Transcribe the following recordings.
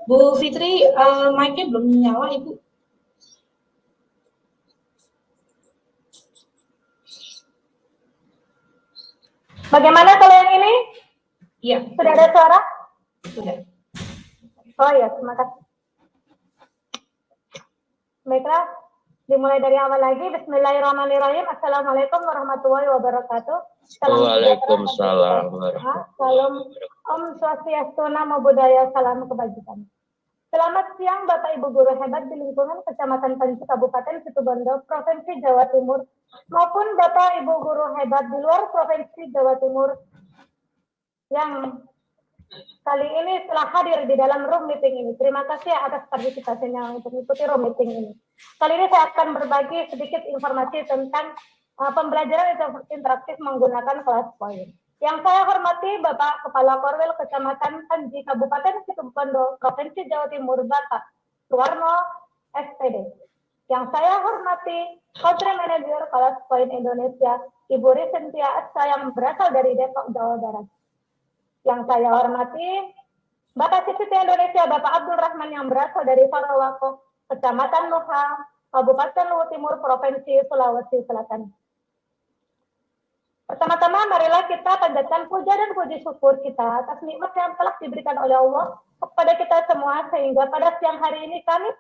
Bu Fitri, mic-nya belum nyala, Ibu. Bagaimana kalau yang ini? Iya. Sudah ada suara? Sudah. Oh ya, terima kasih. Baiklah, dimulai dari awal lagi. Bismillahirrahmanirrahim. Assalamualaikum warahmatullahi wabarakatuh. Waalaikumsalam. Salam Om Swastiastu, Namo Buddhaya, salam kebajikan. Selamat siang Bapak Ibu guru hebat di lingkungan Kecamatan Panji, Kabupaten Situbondo, Provinsi Jawa Timur, maupun Bapak Ibu guru hebat di luar Provinsi Jawa Timur yang kali ini telah hadir di dalam room meeting ini. Terima kasih atas partisipasinya untuk mengikuti room meeting ini. Kali ini saya akan berbagi sedikit informasi tentang pembelajaran interaktif menggunakan kelas point. Yang saya hormati Bapak Kepala Korwil Kecamatan Panji, Kabupaten Situbondo, Provinsi Jawa Timur, Bapak Suwarno, SPD. Yang saya hormati Country Manager Kelas Point Indonesia, Ibu Risentia Asa yang berasal dari Depok, Jawa Barat. Yang saya hormati Bapak CCT Indonesia, Bapak Abdul Rahman yang berasal dari Farawako, Kecamatan Nuha, Kabupaten Luwu Timur, Provinsi Sulawesi Selatan. Pertama-tama marilah kita panjatkan puja dan puji syukur kita atas nikmat yang telah diberikan oleh Allah kepada kita semua, sehingga pada siang hari ini kami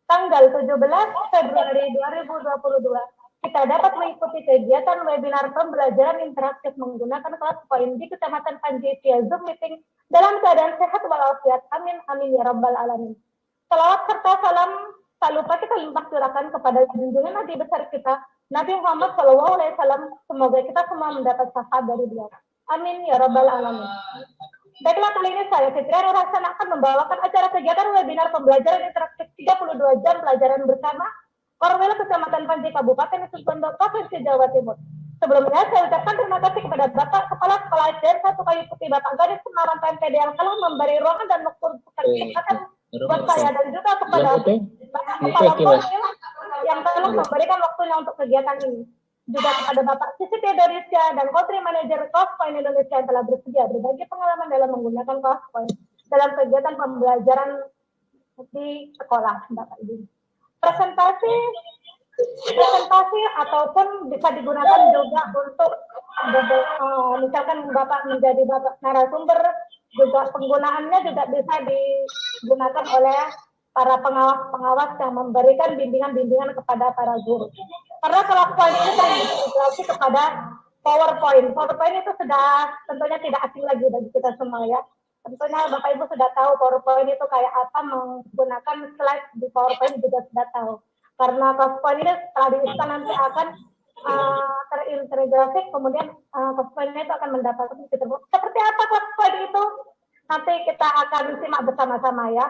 tanggal 17 Februari 2022 kita dapat mengikuti kegiatan webinar pembelajaran interaktif menggunakan kelas point di Kecamatan Panji via Zoom meeting dalam keadaan sehat walafiat. Amin amin ya rabbal alamin. Salawat serta salam tak lupa kita limpah curahkan kepada junjungan Nabi besar kita Nabi Muhammad SAW. Semoga kita semua mendapat syafaat dari beliau. Amin ya rabbal alamin. Baiklah, kali ini saya Fitri Rasana akan membawakan acara kegiatan webinar pembelajaran interaktif 32 jam pelajaran bersama Korwil Kecamatan Panji, Kabupaten Situbondo, Provinsi Jawa Timur. Sebelumnya saya ucapkan terima kasih kepada Bapak Kepala Sekolah SDN 1 Kayu Putih, Bapak Gadis Semarang PMPD yang telah memberi ruangan dan waktu kesempatan buat saya, dan juga kepada Bapak Kepala Korwil yang telah memberikan waktunya untuk kegiatan ini. Juga kepada Bapak CCT Indonesia dan Country Manager Kelas Point Indonesia yang telah bersedia berbagi pengalaman dalam menggunakan kelas point dalam kegiatan pembelajaran di sekolah, Bapak Ibu. Presentasi ataupun bisa digunakan juga untuk misalkan Bapak menjadi Bapak narasumber, juga penggunaannya juga bisa digunakan oleh para pengawas-pengawas yang memberikan bimbingan-bimbingan kepada para guru. Karena kelas point ini terintegrasi kepada PowerPoint. PowerPoint itu sudah tentunya tidak asing lagi bagi kita semua ya. Tentunya Bapak Ibu sudah tahu PowerPoint itu kayak apa, menggunakan slide di PowerPoint juga sudah tahu. Karena kelas point ini setelah diinstal nanti akan terintegrasi, kemudian kelas point itu akan mendapatkan fitur. Seperti apa kelas point itu? Nanti kita akan simak bersama-sama ya.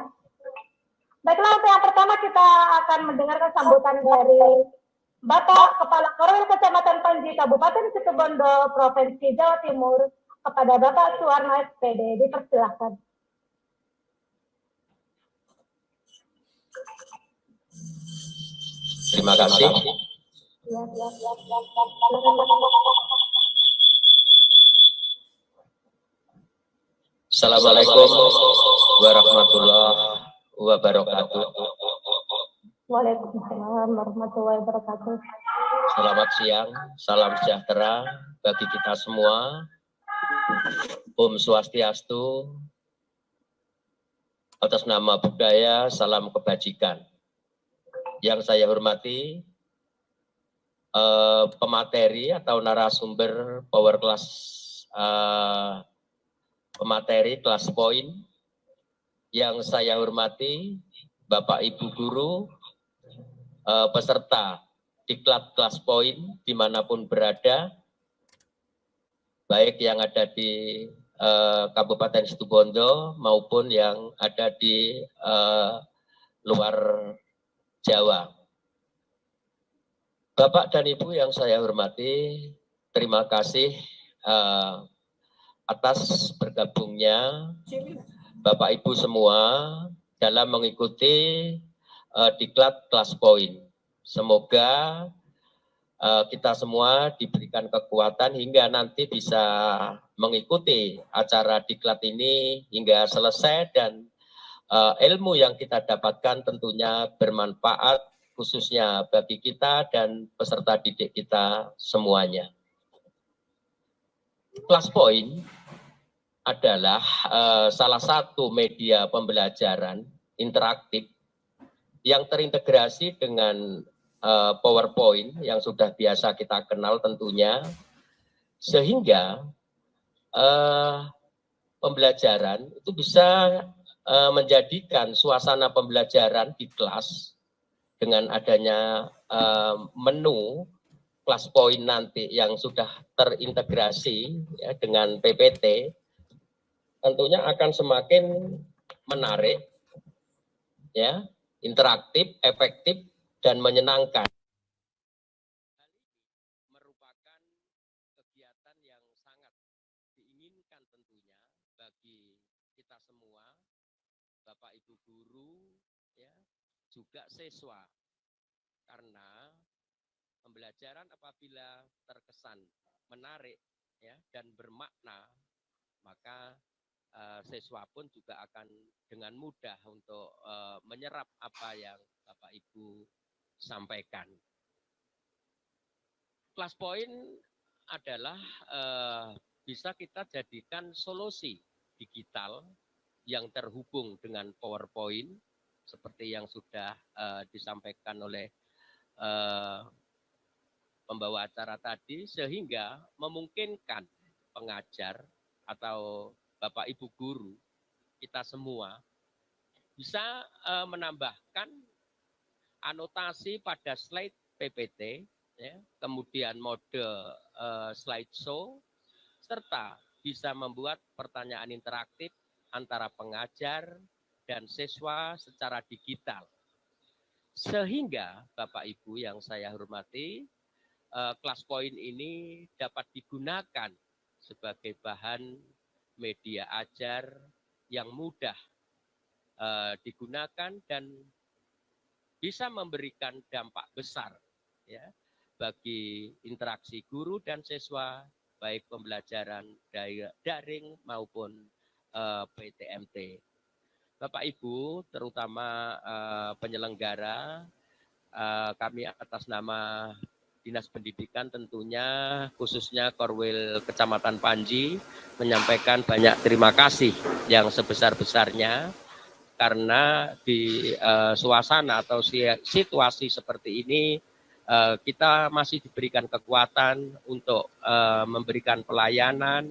Baiklah, untuk yang pertama kita akan mendengarkan sambutan dari Bapak Kepala Korwil Kecamatan Panji, Kabupaten Situbondo, Provinsi Jawa Timur, kepada Bapak Suwarno SPD. Dipersilakan. Terima kasih. Assalamualaikum warahmatullahi wabarakatuh. Waalaikumsalam warahmatullahi wabarakatuh. Selamat siang, salam sejahtera bagi kita semua. Om Swastiastu. Atas nama budaya, salam kebajikan. Yang saya hormati pemateri atau narasumber power class pemateri kelas poin. Yang saya hormati Bapak Ibu Guru, peserta diklat kelas poin dimanapun berada, baik yang ada di Kabupaten Situbondo maupun yang ada di luar Jawa. Bapak dan Ibu yang saya hormati, terima kasih atas bergabungnya Bapak Ibu semua dalam mengikuti diklat kelas poin. Semoga kita semua diberikan kekuatan hingga nanti bisa mengikuti acara diklat ini hingga selesai dan ilmu yang kita dapatkan tentunya bermanfaat khususnya bagi kita dan peserta didik kita semuanya. Kelas poin adalah salah satu media pembelajaran interaktif yang terintegrasi dengan PowerPoint yang sudah biasa kita kenal tentunya, sehingga pembelajaran itu bisa menjadikan suasana pembelajaran di kelas dengan adanya menu kelas poin nanti yang sudah terintegrasi ya, dengan PPT, tentunya akan semakin menarik, ya, interaktif, efektif, dan menyenangkan. Merupakan kegiatan yang sangat diinginkan tentunya bagi kita semua, Bapak Ibu Guru, ya, juga siswa. Karena pembelajaran apabila terkesan menarik, ya, dan bermakna, maka siswa pun juga akan dengan mudah untuk menyerap apa yang Bapak Ibu sampaikan. Kelas poin adalah bisa kita jadikan solusi digital yang terhubung dengan PowerPoint seperti yang sudah disampaikan oleh pembawa acara tadi, sehingga memungkinkan pengajar atau Bapak Ibu Guru kita semua bisa menambahkan anotasi pada slide PPT, ya, kemudian mode slideshow, serta bisa membuat pertanyaan interaktif antara pengajar dan siswa secara digital. Sehingga Bapak Ibu yang saya hormati, kelas poin ini dapat digunakan sebagai bahan media ajar yang mudah digunakan dan bisa memberikan dampak besar, ya, bagi interaksi guru dan siswa, baik pembelajaran daring maupun PTMT. Bapak Ibu, terutama penyelenggara, kami atas nama Dinas Pendidikan tentunya khususnya Korwil Kecamatan Panji menyampaikan banyak terima kasih yang sebesar-besarnya, karena di suasana atau situasi seperti ini kita masih diberikan kekuatan untuk memberikan pelayanan,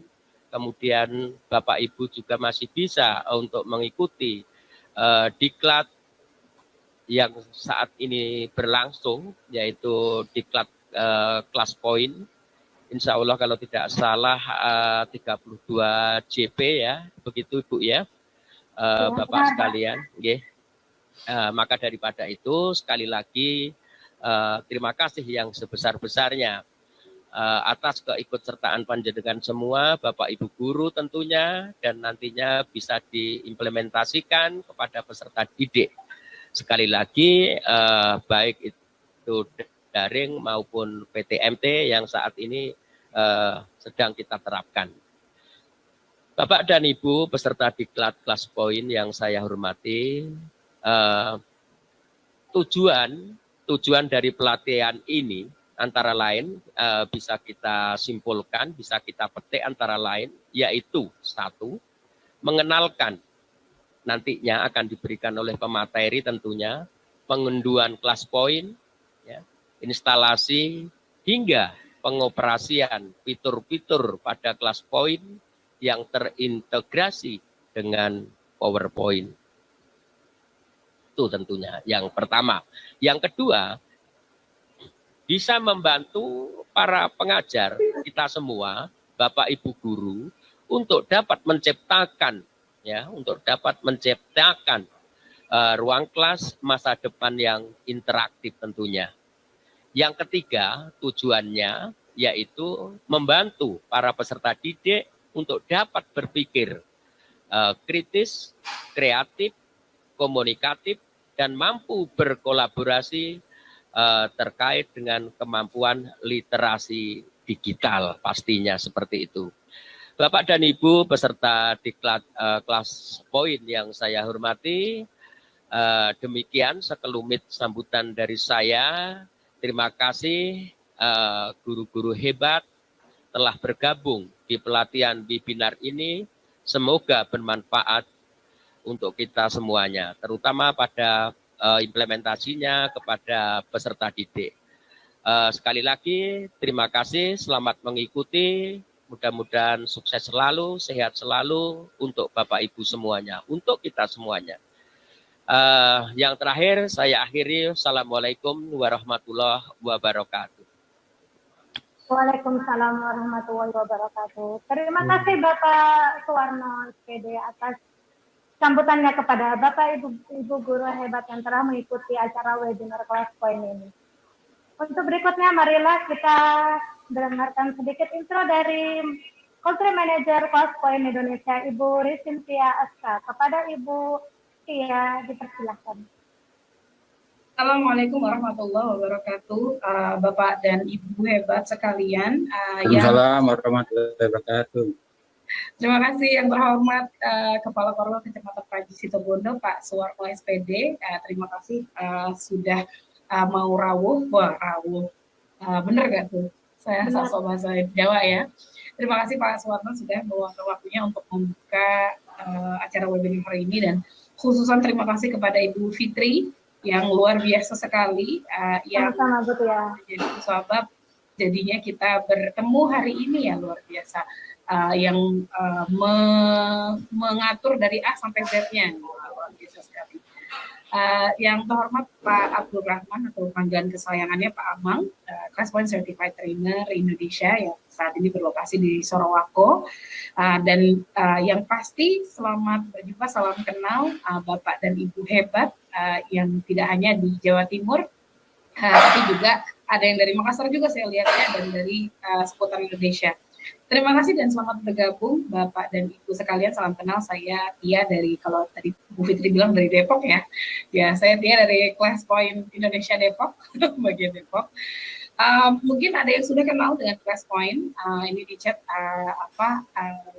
kemudian Bapak Ibu juga masih bisa untuk mengikuti diklat yang saat ini berlangsung, yaitu diklat kelas poin insya Allah kalau tidak salah 32 JP ya, begitu Ibu ya, Bapak sekalian. Okay. Maka daripada itu sekali lagi terima kasih yang sebesar-besarnya atas keikutsertaan panjenengan semua, Bapak Ibu guru tentunya, dan nantinya bisa diimplementasikan kepada peserta didik. Sekali lagi baik itu daring maupun PTMT yang saat ini sedang kita terapkan. Bapak dan Ibu peserta diklat kelas poin yang saya hormati, tujuan dari pelatihan ini antara lain bisa kita simpulkan, bisa kita petik antara lain, yaitu satu, mengenalkan nantinya akan diberikan oleh pemateri tentunya, pengunduhan kelas poin, ya, instalasi, hingga pengoperasian fitur-fitur pada kelas poin yang terintegrasi dengan PowerPoint. Itu tentunya yang pertama. Yang kedua, bisa membantu para pengajar kita semua, Bapak Ibu guru, untuk dapat menciptakan ruang kelas masa depan yang interaktif tentunya. Yang ketiga, tujuannya yaitu membantu para peserta didik untuk dapat berpikir kritis, kreatif, komunikatif, dan mampu berkolaborasi terkait dengan kemampuan literasi digital, pastinya seperti itu. Bapak dan Ibu peserta diklat kelas poin yang saya hormati, demikian sekelumit sambutan dari saya. Terima kasih guru-guru hebat telah bergabung di pelatihan webinar ini. Semoga bermanfaat untuk kita semuanya, terutama pada implementasinya kepada peserta didik. Sekali lagi, terima kasih, selamat mengikuti. Mudah-mudahan sukses selalu, sehat selalu untuk Bapak Ibu semuanya, untuk kita semuanya. Yang terakhir saya akhiri, Assalamualaikum warahmatullahi wabarakatuh. Waalaikumsalam warahmatullahi wabarakatuh. Terima kasih Bapak Suwarno SPD atas sambutannya kepada Bapak Ibu guru hebat yang telah mengikuti acara webinar kelas poin ini. Untuk berikutnya, marilah kita dengarkan sedikit intro dari Country Manager Kelas Poin Indonesia, Ibu Risintia Aska. Kepada Ibu Tia, dipersilahkan. Assalamualaikum warahmatullahi wabarakatuh, Bapak dan Ibu hebat sekalian. Waalaikumsalam warahmatullahi wabarakatuh. Terima kasih yang terhormat Kepala Korwil Kecamatan Praji Situbondo, Pak Suwarno SPD. Terima kasih sudah mau rawuh. Wah, rawuh. Bener gak tuh? Saya sok bahasa Jawa ya. Terima kasih Pak Suwarno sudah meluangkan waktunya untuk membuka acara webinar hari ini, dan khususan terima kasih kepada Ibu Fitri yang luar biasa sekali yang menjadi sahabat. Jadinya kita bertemu hari ini ya luar biasa, yang mengatur dari A sampai Z-nya luar biasa sekali. Yang terhormat Pak Abdul Rahman atau panggilan kesayangannya Pak Amang, Kelas Poin Certified Trainer Indonesia yang saat ini berlokasi di Sorowako, dan yang pasti selamat berjumpa, salam kenal Bapak dan Ibu hebat yang tidak hanya di Jawa Timur, tapi juga ada yang dari Makassar juga saya lihatnya, dan dari seputar Indonesia. Terima kasih dan selamat bergabung Bapak dan Ibu sekalian. Salam kenal, saya Tia dari, kalau tadi Bu Fitri bilang dari Depok ya. Ya, saya Tia dari Kelas Poin Indonesia Depok, bagian Depok. Mungkin ada yang sudah kenal dengan Kelas Poin. Ini di chat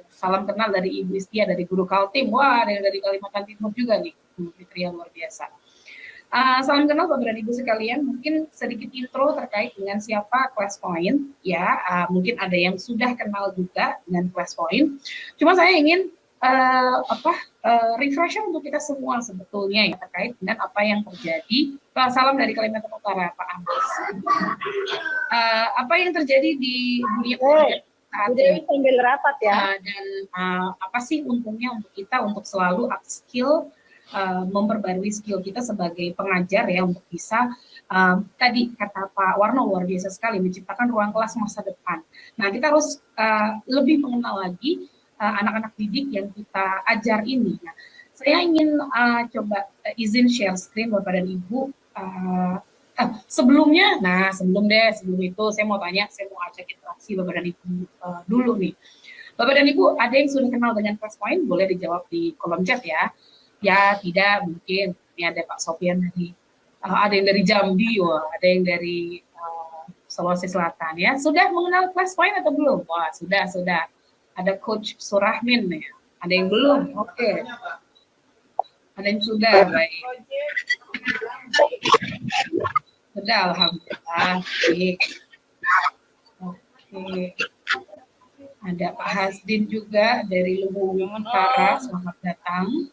salam kenal dari Ibu Istia dari Guru Kaltim. Wah, ada yang dari Kalimantan Timur juga nih, Bu Fitri yang luar biasa. Salam kenal Bapak dan Ibu sekalian, mungkin sedikit intro terkait dengan siapa Kelas Poin ya. Mungkin ada yang sudah kenal juga dengan Kelas Poin. Cuma saya ingin refresh untuk kita semua sebetulnya ya, terkait dengan apa yang terjadi. Salam dari Kalimantan Utara, Pak Amos. Apa yang terjadi di dunia saat ini? Sambil rapat ya. Dan apa sih untungnya untuk kita untuk selalu upskill memperbarui skill kita sebagai pengajar ya untuk bisa tadi kata Pak Warno luar biasa sekali menciptakan ruang kelas masa depan. Nah kita harus lebih mengenal lagi anak-anak didik yang kita ajar ini. Nah, saya ingin coba izin share screen Bapak dan Ibu. Sebelum itu saya mau ajak interaksi Bapak dan Ibu dulu nih. Bapak dan Ibu, ada yang sudah kenal dengan Classpoint? Boleh dijawab di kolom chat ya. Ya, tidak, mungkin. Ini ada Pak Sofian dari, ada yang dari Jambi, ada yang dari Sulawesi Selatan ya. Sudah mengenal Classpoint atau belum? Wah, sudah. Ada Coach Surahmin ya. Ada yang belum? Oke. Ada yang sudah, baik. Sudah, alhamdulillah. Baik. Oke. Ada Pak Hasdin juga dari Luhut Utara, selamat datang.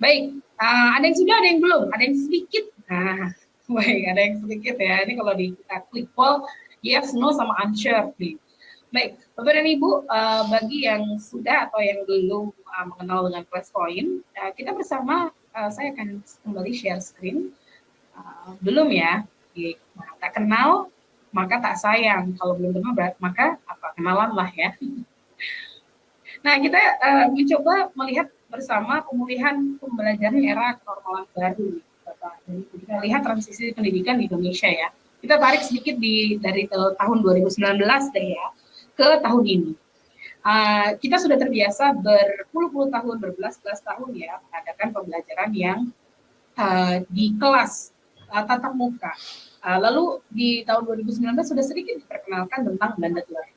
Baik, ada yang sudah, ada yang belum, ada yang sedikit. Nah, baik, ada yang sedikit ya. Ini kalau kita klik poll, yes, no, sama unsure nih. Baik, Bapak dan Ibu, bagi yang sudah atau yang belum mengenal dengan Classpoint, kita bersama, saya akan kembali share screen. Belum ya? Nah, tak kenal, maka tak sayang. Kalau belum kenal, maka kenalan lah ya. Nah, kita mencoba melihat bersama pemulihan pembelajaran era kenormalan baru. Kita lihat transisi pendidikan di Indonesia ya. Kita tarik sedikit dari tahun 2019 deh ya, ke tahun ini. Kita sudah terbiasa berpuluh-puluh tahun, berbelas-belas tahun ya, mengadakan pembelajaran yang di kelas tatap muka. Lalu di tahun 2019 sudah sedikit diperkenalkan tentang blended learning.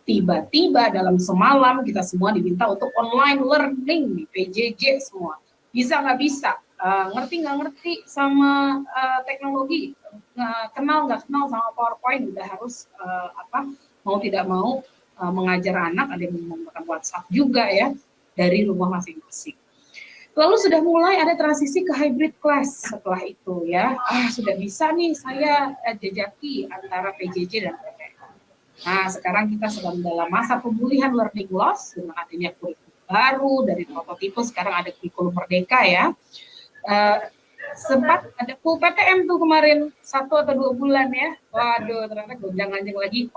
Tiba-tiba dalam semalam kita semua diminta untuk online learning, PJJ semua. Bisa nggak bisa, ngerti nggak ngerti sama teknologi, kenal nggak kenal sama PowerPoint, udah harus mau tidak mau mengajar anak, ada yang menggunakan WhatsApp juga ya, dari rumah masing-masing. Lalu sudah mulai ada transisi ke hybrid class setelah itu ya. Sudah bisa nih saya jejaki antara PJJ dan PTM. Nah, sekarang kita sedang dalam masa pemulihan learning loss dengan adanya kurikulum baru dari prototipe, sekarang ada kurikulum merdeka ya. Sempat ada full PTM tuh kemarin 1 atau 2 bulan ya. Waduh, ternyata gonjang-ganjing lagi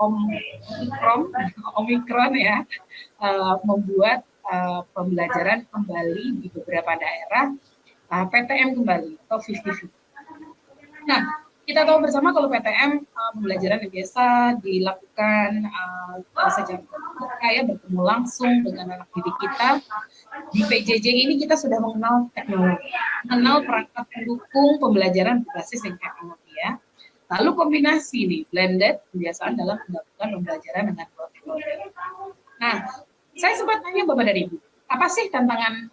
Omikron ya, membuat pembelajaran kembali di beberapa daerah PTM kembali atau 50-50. Nah, kita tahu bersama kalau PTM pembelajaran yang biasa dilakukan secara bertemu langsung dengan anak didik kita. Di PJJ ini kita sudah mengenal teknologi, mengenal perangkat pendukung pembelajaran berbasis teknologi ya. Lalu kombinasi nih, blended kebiasaan dalam melakukan pembelajaran dengan teknologi. Nah, saya sempat tanya Bapak dan Ibu, apa sih tantangan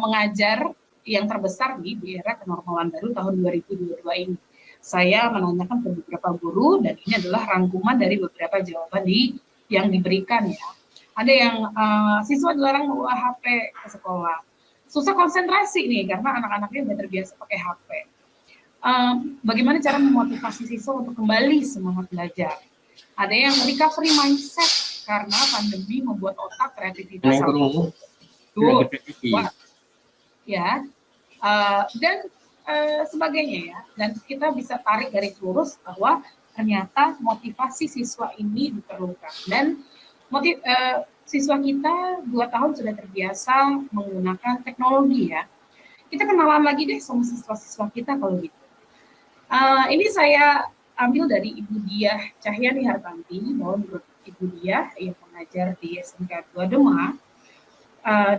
mengajar yang terbesar nih di era kenormalan baru tahun 2022 ini? Saya menanyakan ke beberapa guru dan ini adalah rangkuman dari beberapa jawaban yang diberikan ya. Ada yang siswa dilarang membawa HP ke sekolah. Susah konsentrasi nih karena anak-anaknya sudah terbiasa pakai HP. Bagaimana cara memotivasi siswa untuk kembali semangat belajar? Ada yang recovery mindset karena pandemi membuat otak kreativitas ya. Dan sebagainya ya, dan kita bisa tarik garis lurus bahwa ternyata motivasi siswa ini diperlukan dan siswa kita 2 tahun sudah terbiasa menggunakan teknologi ya. Kita kenalan lagi deh sama siswa-siswa kita kalau gitu. Ini saya ambil dari Ibu Diah Cahyani Hartanti, mohon menurut Ibu Diah yang mengajar di SMK 2 Demak.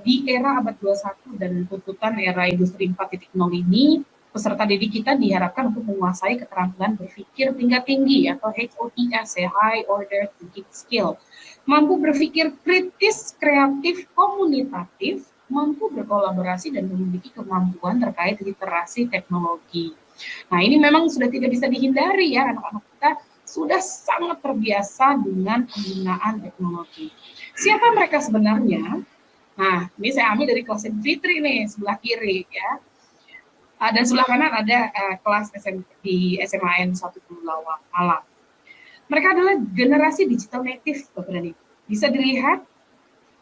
Di era abad 21 dan tuntutan era industri 4.0 ini, peserta didik kita diharapkan untuk menguasai keterampilan berpikir tingkat tinggi atau HOTS ya, High Order Thinking Skill. Mampu berpikir kritis, kreatif, komunikatif, mampu berkolaborasi dan memiliki kemampuan terkait literasi teknologi. Nah, ini memang sudah tidak bisa dihindari ya, anak-anak kita sudah sangat terbiasa dengan penggunaan teknologi. Siapa mereka sebenarnya? Nah, ini saya ambil dari kelas Fitri nih, sebelah kiri ya. Dan sebelah kanan ada kelas di SMAN 1 Malang. Mereka adalah generasi digital native, Bapak dan Ibu. Bisa dilihat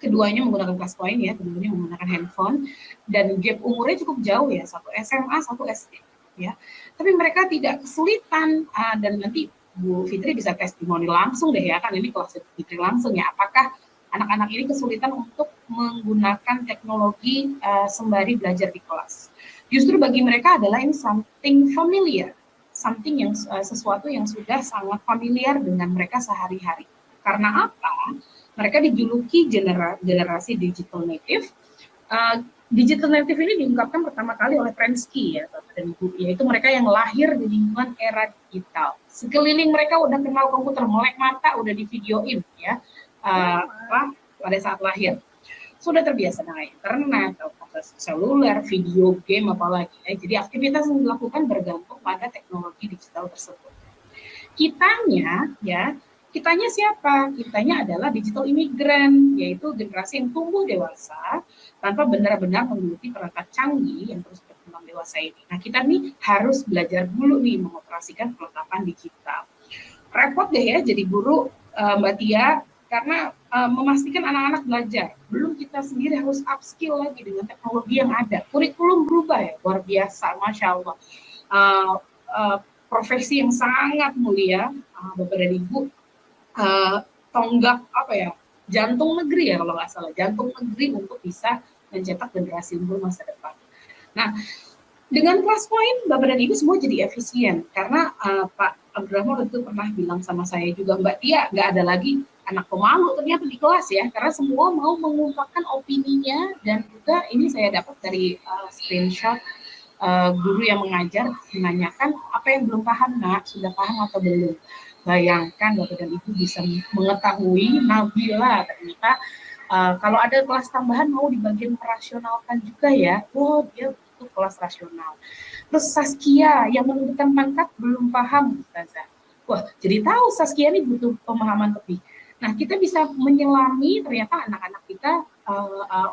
keduanya menggunakan class point ya, keduanya menggunakan handphone, dan gap umurnya cukup jauh ya, satu SMA, satu SD ya. Tapi mereka tidak kesulitan, dan nanti Bu Fitri bisa testimoni langsung deh ya, kan ini kelas Fitri langsung ya, apakah anak-anak ini kesulitan untuk menggunakan teknologi sembari belajar di kelas. Justru bagi mereka adalah ini something familiar, something yang sesuatu yang sudah sangat familiar dengan mereka sehari-hari. Karena apa? Mereka dijuluki generasi digital native. Digital native ini diungkapkan pertama kali oleh Prensky ya, Bapak dan Ibu, yaitu mereka yang lahir di lingkungan era digital. Sekeliling mereka udah kenal komputer, melek mata, udah di videoin ya, pada saat lahir. Sudah terbiasa dengan internet, seluler, video game, apalagi. Jadi aktivitas yang dilakukan bergantung pada teknologi digital tersebut. Kitanya siapa? Kitanya adalah digital imigran, yaitu generasi yang tumbuh dewasa tanpa benar-benar mengikuti perangkat canggih yang terus berkembang dewasa ini. Nah, kita nih harus belajar dulu nih mengoperasikan perlengkapan digital. Repot deh ya jadi guru, Mbak Tia, karena memastikan anak-anak belajar. Belum kita sendiri harus upskill lagi dengan teknologi yang ada. Kurikulum berubah ya, luar biasa, Masya Allah. Profesi yang sangat mulia, Bapak dan Ibu, tonggak jantung negeri ya kalau nggak salah, jantung negeri untuk bisa mencetak generasi unggul masa depan. Nah, dengan class point Bapak dan Ibu semua jadi efisien karena Pak Abdurrahman itu pernah bilang sama saya juga, Mbak Tia, nggak ada lagi anak pemalu ternyata di kelas ya, karena semua mau mengungkapkan opininya. Dan juga ini saya dapat dari screenshot guru yang mengajar menanyakan apa yang belum paham, nak, sudah paham atau belum. Bayangkan Bapak dan Ibu bisa mengetahui Nabila ternyata kalau ada kelas tambahan mau di bagian merasionalkan juga ya. Oh, dia butuh kelas rasional. Terus Saskia yang menunjukkan pangkat belum paham, Ustazah. Wah, jadi tahu Saskia ini butuh pemahaman lebih. Nah, kita bisa menyelami ternyata anak-anak kita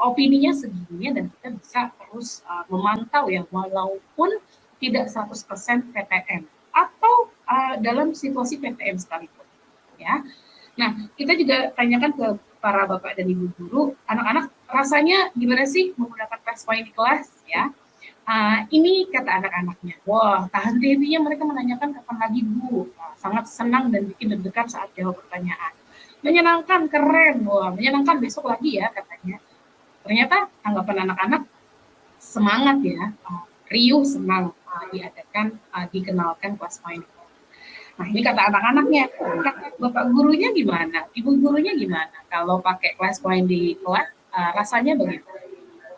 opininya segininya, dan kita bisa terus memantau ya, walaupun tidak 100% PTM atau dalam situasi PTM sekalipun ya. Nah, kita juga tanyakan ke para bapak dan ibu guru, anak-anak rasanya gimana sih menggunakan class point di kelas ya. Ini kata anak-anaknya, wah, tahan dirinya mereka menanyakan kapan lagi Bu. Sangat senang dan bikin deg-degan saat jawab pertanyaan. Menyenangkan, keren, wah, menyenangkan, besok lagi ya katanya. Ternyata tanggapan anak-anak semangat ya, riuh, senang diadakan, dikenalkan class point. Nah, ini kata anak-anaknya. Bapak gurunya gimana? Ibu gurunya gimana? Kalau pakai class point di kelas, rasanya bagaimana?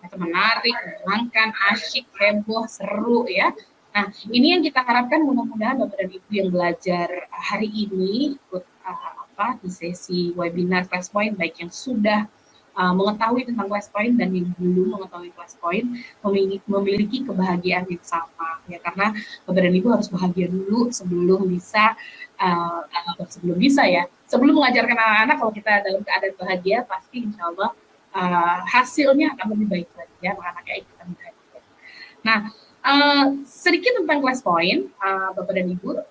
Itu menarik, menyenangkan, asyik, heboh, seru ya. Nah, ini yang kita harapkan, mudah-mudahan Bapak dan Ibu yang belajar hari ini ikut di sesi webinar class point, baik yang sudah mengetahui tentang class point dan yang belum mengetahui class point, memiliki kebahagiaan yang sama ya, karena Bapak dan Ibu harus bahagia dulu sebelum bisa sebelum mengajarkan anak-anak. Kalau kita dalam keadaan bahagia, pasti insya Allah hasilnya akan lebih baik lagi ya, anak-anaknya ikutan bahagia. Nah, sedikit tentang class point, Bapak dan Ibu,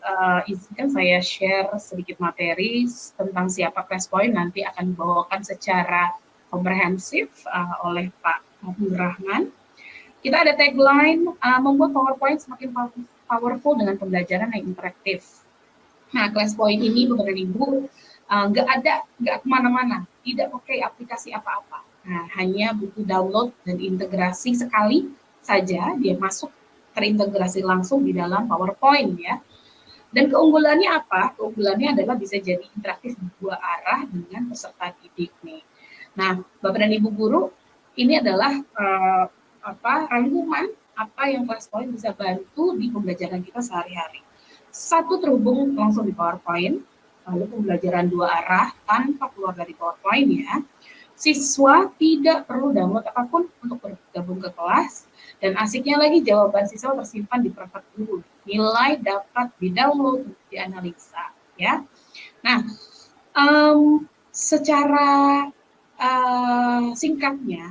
izinkan saya share sedikit materi tentang siapa class point, nanti akan dibawakan secara komprehensif oleh Pak Abdurrahman. Kita ada tagline, membuat PowerPoint semakin powerful dengan pembelajaran yang interaktif. Nah, class point ini Bapak dan Ibu nggak kemana-mana, tidak pakai aplikasi apa-apa. Nah, hanya butuh download dan integrasi sekali saja, dia masuk terintegrasi langsung di dalam PowerPoint ya. Dan keunggulannya apa? Keunggulannya adalah bisa jadi interaktif di dua arah dengan peserta didik nih. Nah, Bapak dan Ibu guru, ini adalah rangkuman apa yang class point bisa bantu di pembelajaran kita sehari-hari. Satu, terhubung langsung di PowerPoint, lalu pembelajaran dua arah tanpa keluar dari PowerPoint ya. Siswa tidak perlu download apapun untuk bergabung ke kelas, dan asiknya lagi jawaban siswa tersimpan di perangkat guru. Nilai dapat di-download, dianalisa ya. Nah, secara singkatnya,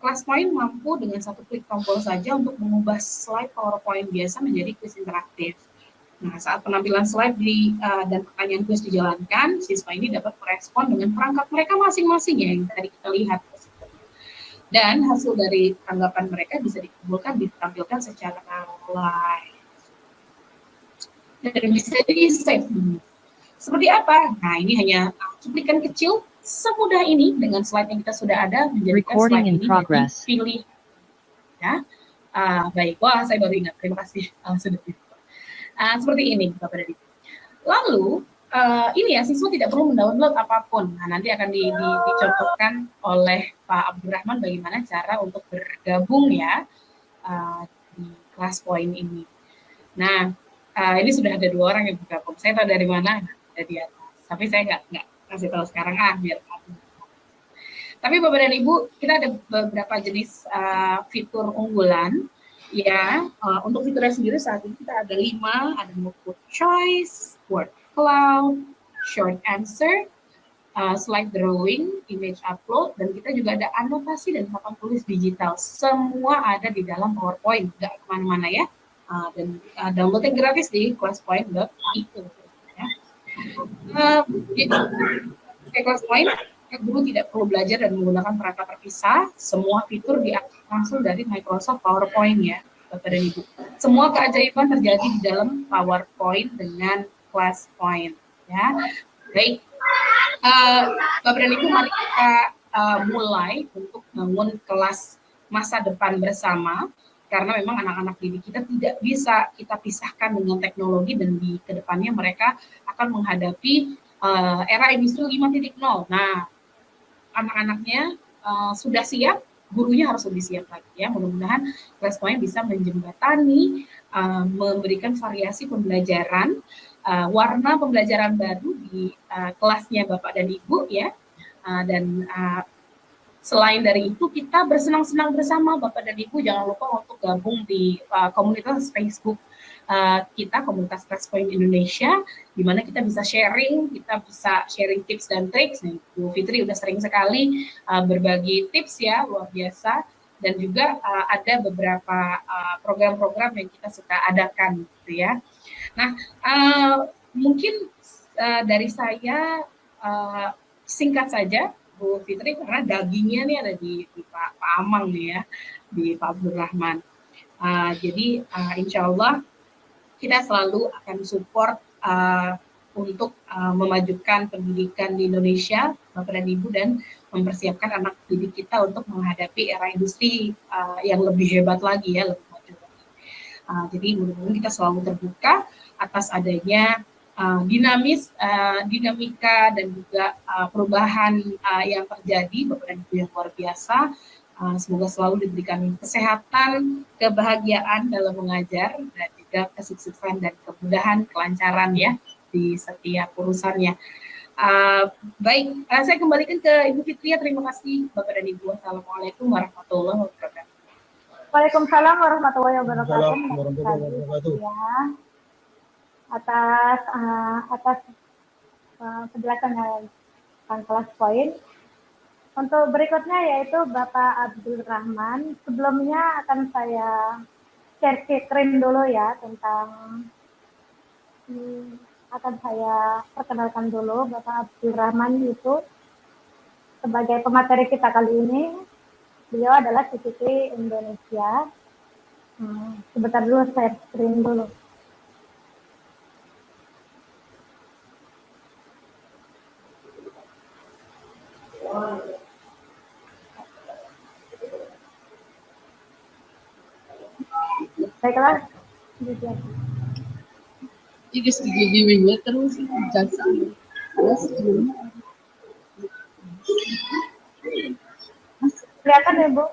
class point mampu dengan satu klik tombol saja untuk mengubah slide PowerPoint biasa menjadi kuis interaktif. Nah, saat penampilan slide dan pertanyaan kuis dijalankan, siswa ini dapat merespon dengan perangkat mereka masing-masing ya, yang tadi kita lihat. Dan hasil dari tanggapan mereka bisa dikumpulkan, ditampilkan secara live. Dan bisa di-save. Seperti apa? Nah, ini hanya cuplikan kecil semudah ini dengan slide yang kita sudah ada, menjadikan slide ini dipilih. Ya. Baik, wah saya baru ingat, terima kasih sudah seperti ini Bapak dan Ibu. Lalu ini ya, siswa tidak perlu mendownload apapun. Nah, nanti akan dicontohkan oleh Pak Abdurrahman bagaimana cara untuk bergabung ya di kelas poin ini. Nah, ini sudah ada 2 orang yang bergabung. Saya tahu dari mana, ada di atas. Tapi saya nggak kasih tahu sekarang biar. Tapi Bapak dan Ibu, kita ada beberapa jenis fitur unggulan. Ya, untuk fiturnya sendiri saat ini kita ada 5, ada multiple choice, word cloud, short answer, slide drawing, image upload, dan kita juga ada anotasi dan papan tulis digital. Semua ada di dalam PowerPoint, nggak kemana-mana ya. Dan downloadnya gratis di classpoint.io. Ya. Classpoint, guru tidak perlu belajar dan menggunakan perangkat terpisah. Semua fitur diakses langsung dari Microsoft PowerPoint ya, Bapak dan Ibu. Semua keajaiban terjadi di dalam PowerPoint dengan ClassPoint ya. Baik, Bapak dan Ibu, mari kita mulai untuk bangun kelas masa depan bersama, karena memang anak-anak didik kita tidak bisa kita pisahkan dengan teknologi, dan di kedepannya mereka akan menghadapi era industri 5.0. Nah, anak-anaknya sudah siap, gurunya harus lebih siap lagi ya. Mudah-mudahan ClassPoint bisa menjembatani, memberikan variasi pembelajaran, warna pembelajaran baru di kelasnya Bapak dan Ibu ya. Dan selain dari itu, kita bersenang-senang bersama Bapak dan Ibu. Jangan lupa untuk gabung di komunitas Facebook kita, komunitas ClassPoint Indonesia, di mana kita bisa sharing tips dan trik. Nah, Bu Fitri udah sering sekali berbagi tips ya, luar biasa. Dan juga ada beberapa program-program yang kita suka adakan gitu ya. Nah, mungkin dari saya singkat saja Bu Fitri, karena dagingnya nih ada di Pak Amang nih ya, di Pak Abdurrahman. Jadi insya Allah kita selalu akan support untuk memajukan pendidikan di Indonesia, Bapak dan Ibu, dan mempersiapkan anak didik kita untuk menghadapi era industri yang lebih hebat lagi ya, lebih maju lagi. Jadi mudah-mudahan kita selalu terbuka atas adanya dinamika dan juga perubahan yang terjadi, Bapak dan Ibu yang luar biasa. Semoga selalu diberikan kesehatan, kebahagiaan dalam mengajar, dan juga kesuksesan dan kemudahan, kelancaran ya di setiap urusannya. Baik, saya kembalikan ke Ibu Fitria. Terima kasih Bapak dan Ibu. Assalamualaikum warahmatullahi wabarakatuh. Waalaikumsalam warahmatullahi wabarakatuh. Ya, atas penjelasan tentang ClassPoint. Untuk berikutnya yaitu Bapak Abdurrahman. Sebelumnya akan saya share screen dulu ya, akan saya perkenalkan dulu Bapak Abdurrahman itu sebagai pemateri kita kali ini. Beliau adalah CCP Indonesia. Sebentar dulu, saya screen dulu. Baiklah. Jadi setuju terus jasa. Kelihatan ya, Bu?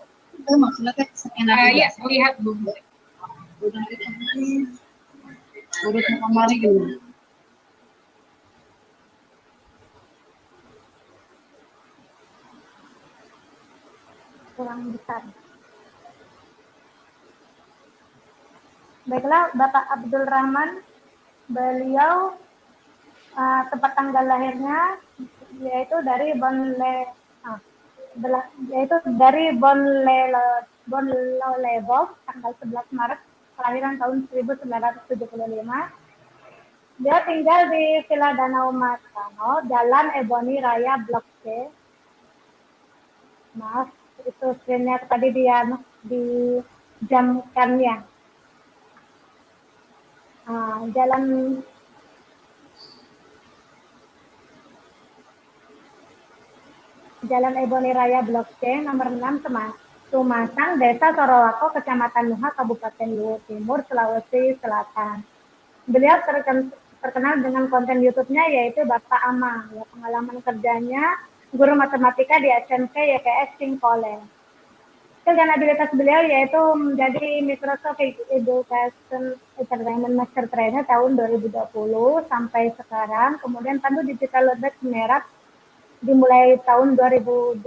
Maksudnya ya, lihat Bu. Udah kemari gitu. Kurang besar. Baiklah, Bapak Abdurrahman, beliau tempat tanggal lahirnya yaitu dari Bonlolebo, tanggal 11 Maret, kelahiran tahun 1975. Dia tinggal di Villa Danau Martano, Jalan Ebony Raya Blok C. Maaf, itu screen-nya tadi dia dijamkannya. Jalan Ebony Raya Blok C nomor 6 Tumasang, Desa Sorowako, Kecamatan Nuha, Kabupaten Luwu Timur, Sulawesi Selatan. Beliau terkenal dengan konten YouTube-nya yaitu Bapak Amang. Ya, pengalaman kerjanya guru matematika di SMK YKS Singkole. Skill dan abilitas beliau yaitu menjadi Microsoft Education Entertainment Master Trainer tahun 2020 sampai sekarang. Kemudian pandu digital lodek Merah dimulai tahun 2021.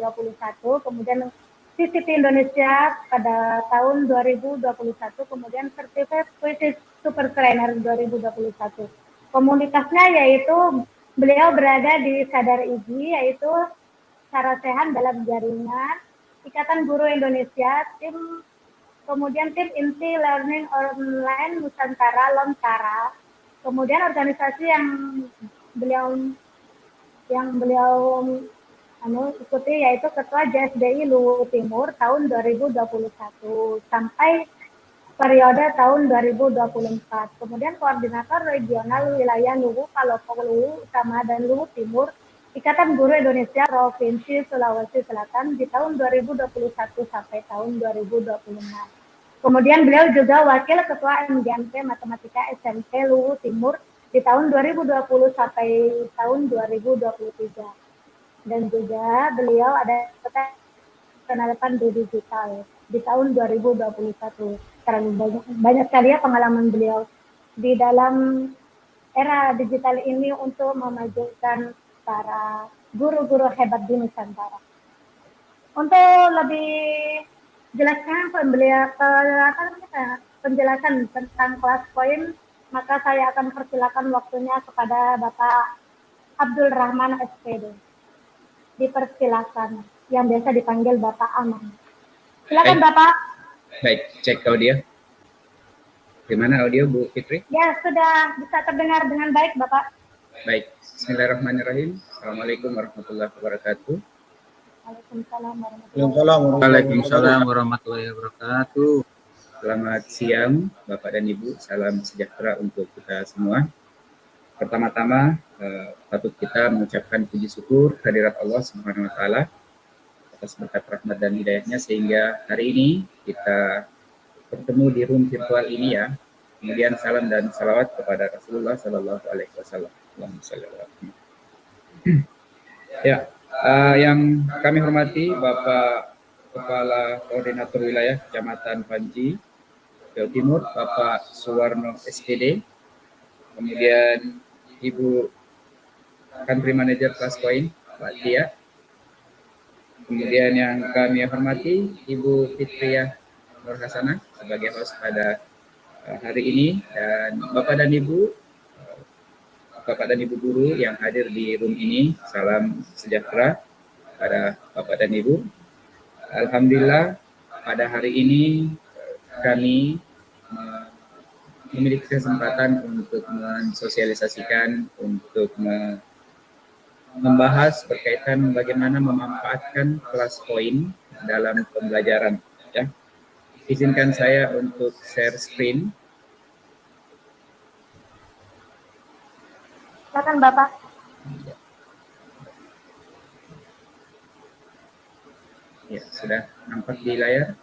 Kemudian CCP Indonesia pada tahun 2021. Kemudian Certified British Super Trainer 2021. Komunitasnya yaitu beliau berada di Sadar IGI, yaitu Sarasehan dalam Jaringan, Ikatan Guru Indonesia, kemudian tim Inti Learning Online Nusantara Lontara, kemudian organisasi yang beliau ikuti yaitu Ketua JSDI Luwu Timur tahun 2021 sampai periode tahun 2024. Kemudian Koordinator Regional Wilayah Luwu, Palopo Luwu Utama dan Luwu Timur, Ikatan Guru Indonesia Provinsi Sulawesi Selatan di tahun 2021 sampai tahun 2026. Kemudian beliau juga Wakil Ketua MGMP Matematika SMP Luwu Timur di tahun 2020 sampai tahun 2023. Dan juga beliau ada penerapan di digital di tahun 2021. Karena banyak sekali ya pengalaman beliau di dalam era digital ini untuk memajukan para guru-guru hebat di Nusantara. Untuk lebih jelasnya penjelasan tentang kelas poin, maka saya akan persilakan waktunya kepada Bapak Abdul Rahman SPD. Dipersilakan, yang biasa dipanggil Bapak Amang. Silakan Bapak. Baik, cek audio. Gimana audio Bu Fitri? Ya, sudah bisa terdengar dengan baik Bapak. Baik, bismillahirrahmanirrahim. Assalamualaikum warahmatullahi wabarakatuh. Waalaikumsalam warahmatullahi wabarakatuh. Selamat siang Bapak dan Ibu, salam sejahtera untuk kita semua. Pertama-tama patut kita mengucapkan puji syukur kehadirat Allah Subhanahu wa taala atas berkat rahmat dan hidayahnya sehingga hari ini kita bertemu di room virtual ini ya. Kemudian salam dan salawat kepada Rasulullah Sallallahu Alaihi Wasallam. Ya, yang kami hormati Bapak Kepala Koordinator Wilayah Kecamatan Panji, Jawa Timur, Bapak Suwarno SPD, kemudian Ibu Country Manager Kelas Poin, Pak Tia, kemudian yang kami hormati Ibu Fitriah Nur Hasanah sebagai host pada hari ini, dan Bapak dan Ibu guru yang hadir di room ini, salam sejahtera pada Bapak dan Ibu. Alhamdulillah pada hari ini kami memiliki kesempatan untuk mensosialisasikan, untuk membahas berkaitan bagaimana memanfaatkan kelas poin dalam pembelajaran. Ya. Izinkan saya untuk share screen. Silakan Bapak. Ya, sudah nampak di layar.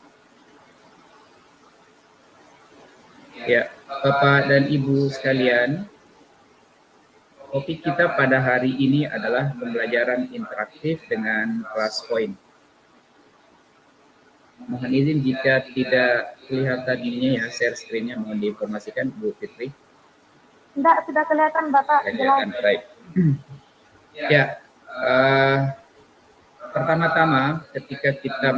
Ya, Bapak dan Ibu sekalian, topik kita pada hari ini adalah pembelajaran interaktif dengan kelas poin. Mohon izin jika tidak kelihatan ininya ya, share screen-nya mohon diinformasikan Bu Fitri. Enggak, sudah kelihatan Bapak. Kelihatan, baik. Ya, pertama-tama ketika kita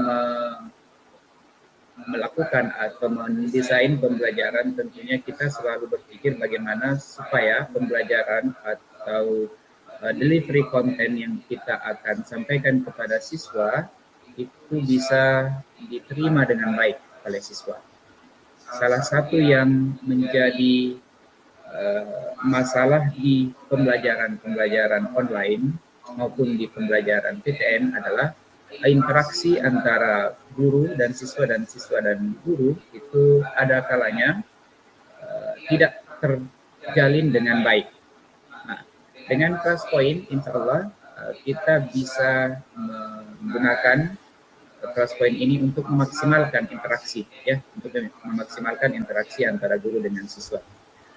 melakukan atau mendesain pembelajaran, tentunya kita selalu berpikir bagaimana supaya pembelajaran atau delivery konten yang kita akan sampaikan kepada siswa itu bisa diterima dengan baik oleh siswa. Salah satu yang menjadi masalah di pembelajaran online maupun di pembelajaran PTN adalah interaksi antara guru dan siswa dan guru itu ada kalanya tidak terjalin dengan baik. Nah, dengan ClassPoint, insya Allah kita bisa menggunakan ClassPoint ini untuk memaksimalkan interaksi, ya, untuk memaksimalkan interaksi antara guru dengan siswa.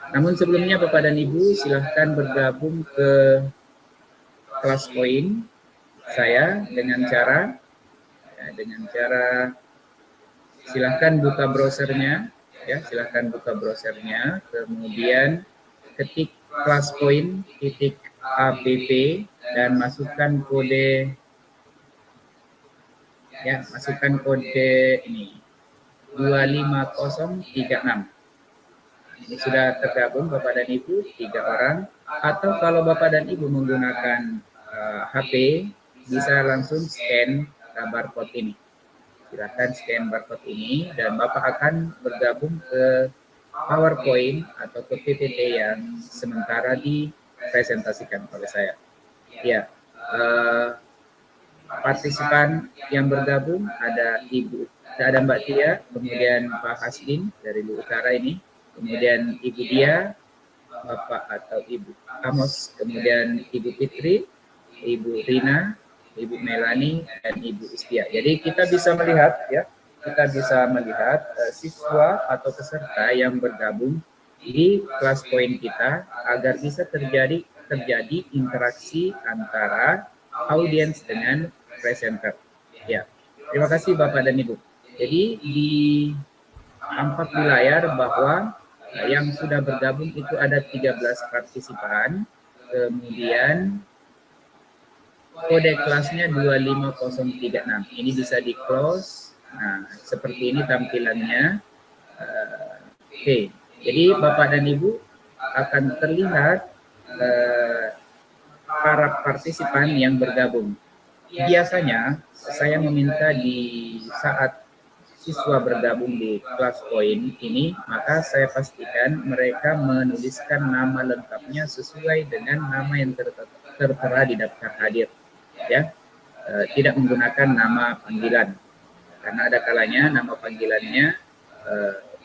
Namun sebelumnya Bapak dan Ibu silahkan bergabung ke ClassPoint saya dengan cara silahkan buka browsernya, ya, silahkan buka browsernya, kemudian ketik ClassPoint.app dan masukkan kode, ya, masukkan kode ini 25036. Ini sudah tergabung Bapak dan Ibu 3 orang, atau kalau Bapak dan Ibu menggunakan HP bisa langsung scan barcode ini. Silakan scan barcode ini dan Bapak akan bergabung ke PowerPoint atau ke PPT yang sementara dipresentasikan oleh saya. Ya, partisipan yang bergabung ada Mbak Tia, kemudian Pak Hasdin dari Luhut Utara ini, kemudian Ibu Dia, Bapak atau Ibu Amos, kemudian Ibu Fitri, Ibu Rina, Ibu Melani, dan Ibu Istia. Jadi kita bisa melihat, ya, siswa atau peserta yang bergabung di ClassPoint kita agar bisa terjadi interaksi antara audiens dengan presenter. Ya, terima kasih Bapak dan Ibu. Jadi di tampak di layar bahwa yang sudah bergabung itu ada 13 partisipan, kemudian kode kelasnya 25036. Ini bisa di close. Nah, seperti ini tampilannya. Oke, jadi Bapak dan Ibu akan terlihat para partisipan yang bergabung. Biasanya saya meminta di saat siswa bergabung di ClassPoint ini, maka saya pastikan mereka menuliskan nama lengkapnya sesuai dengan nama yang tertera di daftar hadir, ya, tidak menggunakan nama panggilan, karena ada kalanya nama panggilannya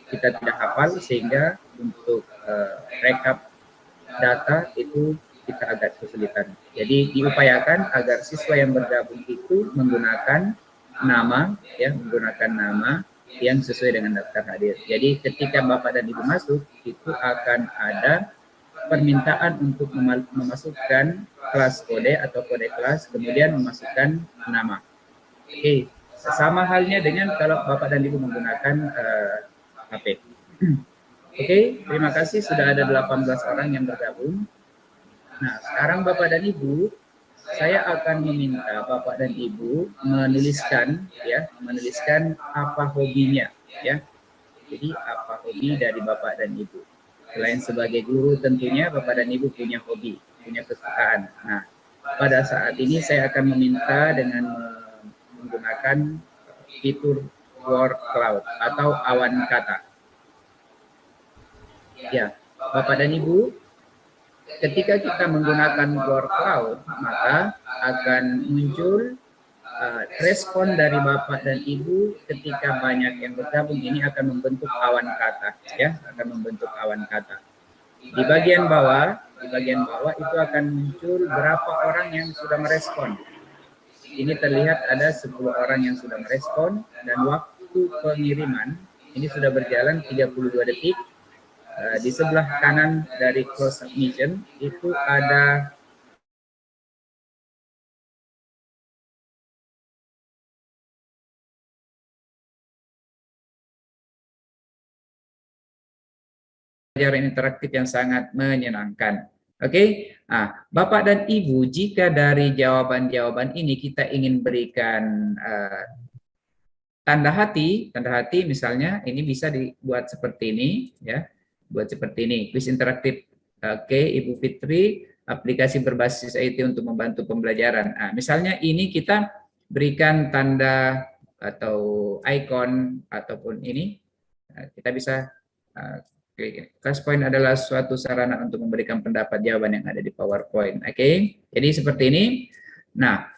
kita tidak hafal sehingga untuk rekap data itu kita agak kesulitan. Jadi diupayakan agar siswa yang bergabung itu menggunakan nama, ya, menggunakan nama yang sesuai dengan daftar hadir. Jadi ketika Bapak dan Ibu masuk, itu akan ada permintaan untuk memasukkan kelas kode atau kode kelas, kemudian memasukkan nama. Oke, sama halnya dengan kalau Bapak dan Ibu menggunakan HP. Oke, terima kasih, sudah ada 18 orang yang bergabung. Nah, sekarang Bapak dan Ibu, saya akan meminta Bapak dan Ibu menuliskan, ya, menuliskan apa hobinya, ya. Jadi apa hobi dari Bapak dan Ibu. Selain sebagai guru, tentunya Bapak dan Ibu punya hobi, punya kesukaan. Nah, pada saat ini saya akan meminta dengan menggunakan fitur word cloud atau awan kata. Ya, Bapak dan Ibu, ketika kita menggunakan word cloud, maka akan muncul respon dari Bapak dan Ibu ketika banyak yang bergabung. Ini akan membentuk awan kata, ya, akan membentuk awan kata. Di bagian bawah itu akan muncul berapa orang yang sudah merespon. Ini terlihat ada 10 orang yang sudah merespon dan waktu pengiriman ini sudah berjalan 32 detik. Di sebelah kanan dari close submission itu ada pelajaran interaktif yang sangat menyenangkan. Oke, nah, Bapak dan Ibu, jika dari jawaban-jawaban ini kita ingin berikan tanda hati misalnya, ini bisa dibuat seperti ini, ya, buat seperti ini, kuis interaktif. Oke, Ibu Fitri, aplikasi berbasis IT untuk membantu pembelajaran. Nah, misalnya ini kita berikan tanda atau icon ataupun ini, kita bisa Class point adalah suatu sarana untuk memberikan pendapat jawaban yang ada di PowerPoint. Oke, jadi seperti ini. Nah,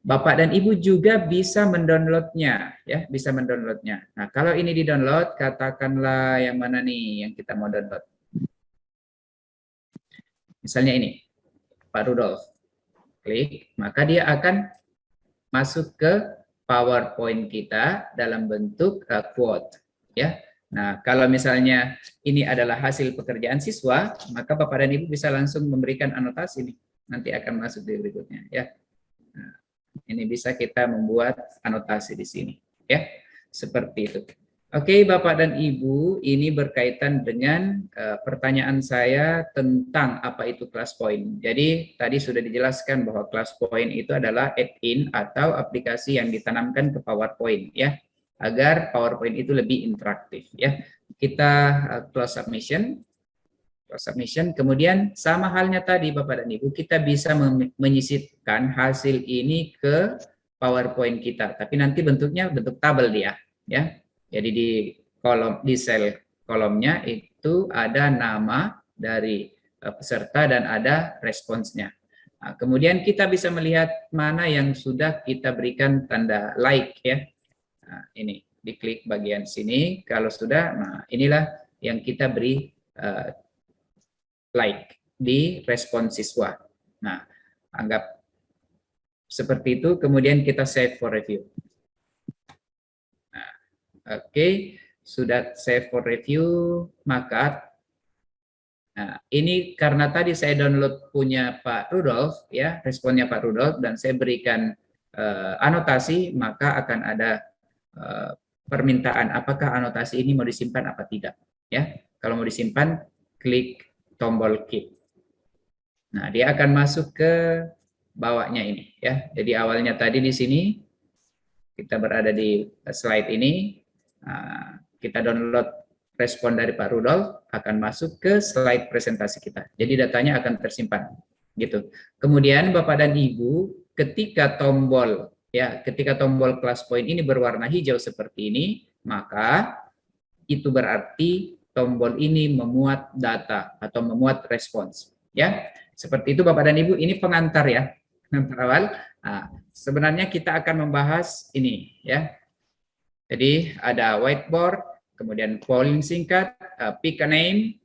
Bapak dan Ibu juga bisa mendownloadnya, ya, bisa mendownloadnya. Nah, kalau ini di-download, katakanlah yang mana nih yang kita mau download. Misalnya ini, Pak Rudolf. Klik, maka dia akan masuk ke PowerPoint kita dalam bentuk quote, ya. Nah, kalau misalnya ini adalah hasil pekerjaan siswa, maka Bapak dan Ibu bisa langsung memberikan anotasi nih. Nanti akan masuk di berikutnya, ya. Nah, ini bisa kita membuat anotasi di sini, ya. Seperti itu. Oke, Bapak dan Ibu, ini berkaitan dengan pertanyaan saya tentang apa itu class point. Jadi, tadi sudah dijelaskan bahwa class point itu adalah add-in atau aplikasi yang ditanamkan ke PowerPoint, ya, agar PowerPoint itu lebih interaktif, ya. Kita close submission, kemudian sama halnya tadi Bapak dan Ibu, kita bisa menyisipkan hasil ini ke PowerPoint kita, tapi nanti bentuknya bentuk tabel dia, ya. Jadi di sel kolomnya itu ada nama dari peserta dan ada responsnya. Nah, kemudian kita bisa melihat mana yang sudah kita berikan tanda like, ya. Nah, ini diklik bagian sini. Kalau sudah, nah inilah yang kita beri like di respons siswa. Nah, anggap seperti itu. Kemudian kita save for review. Nah, oke, sudah save for review, maka nah, ini karena tadi saya download punya Pak Rudolf, ya, responnya Pak Rudolf, dan saya berikan anotasi, maka akan ada permintaan apakah anotasi ini mau disimpan apa tidak, ya. Kalau mau disimpan, klik tombol keep. Nah, dia akan masuk ke bawahnya ini, ya. Jadi awalnya tadi di sini kita berada di slide ini, kita download respon dari Pak Rudolf, akan masuk ke slide presentasi kita. Jadi datanya akan tersimpan, gitu. Kemudian Bapak dan Ibu, ketika tombol class point ini berwarna hijau seperti ini, maka itu berarti tombol ini memuat data atau memuat respons, ya. Seperti itu Bapak dan Ibu, ini pengantar, ya, pengantar awal. Nah, sebenarnya kita akan membahas ini, ya. Jadi ada whiteboard, kemudian polling singkat, pick a name,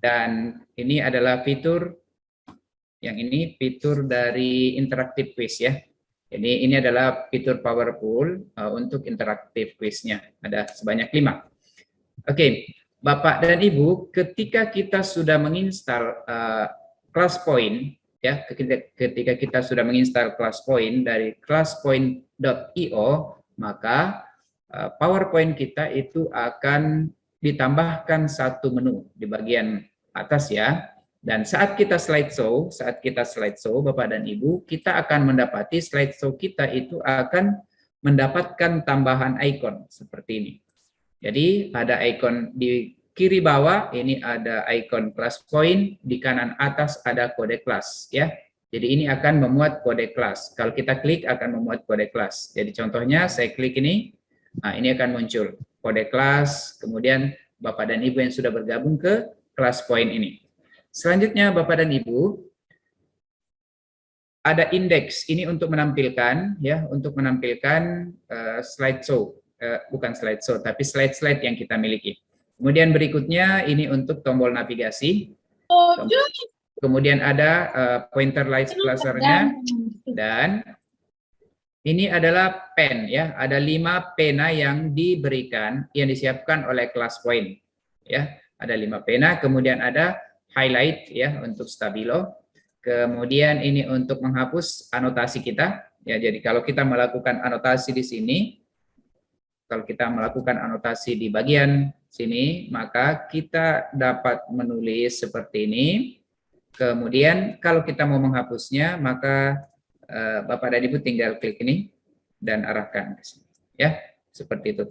dan ini adalah fitur, yang ini fitur dari interactive quiz, ya. Jadi ini adalah fitur Powerpool untuk interactive quiznya, ada sebanyak 5. Oke, Bapak dan Ibu, ketika kita sudah menginstal ClassPoint, ya, ketika kita sudah menginstal ClassPoint dari classpoint.io, maka PowerPoint kita itu akan ditambahkan satu menu di bagian atas, ya. Dan saat kita slideshow, Bapak dan Ibu, kita akan mendapati slideshow kita itu akan mendapatkan tambahan icon seperti ini. Jadi ada icon di kiri bawah, ini ada icon class point, di kanan atas ada kode kelas, ya. Jadi ini akan memuat kode kelas. Kalau kita klik akan memuat kode kelas. Jadi contohnya saya klik ini, nah ini akan muncul kode kelas, kemudian Bapak dan Ibu yang sudah bergabung ke class point ini. Selanjutnya Bapak dan Ibu, ada indeks, ini untuk menampilkan, ya, untuk menampilkan slideshow. Bukan slideshow, tapi slide-slide yang kita miliki. Kemudian berikutnya ini untuk tombol navigasi. Kemudian ada pointer light cursor-nya, dan ini adalah pen, ya. Ada 5 pena yang diberikan, yang disiapkan oleh ClassPoint, ya. Ada 5 pena, kemudian ada highlight, ya, untuk stabilo. Kemudian ini untuk menghapus anotasi kita, ya. Jadi kalau kita melakukan anotasi di sini, kalau kita melakukan anotasi di bagian sini, maka kita dapat menulis seperti ini. Kemudian kalau kita mau menghapusnya, maka Bapak dan Ibu tinggal klik ini dan arahkan ke sini, ya, seperti itu.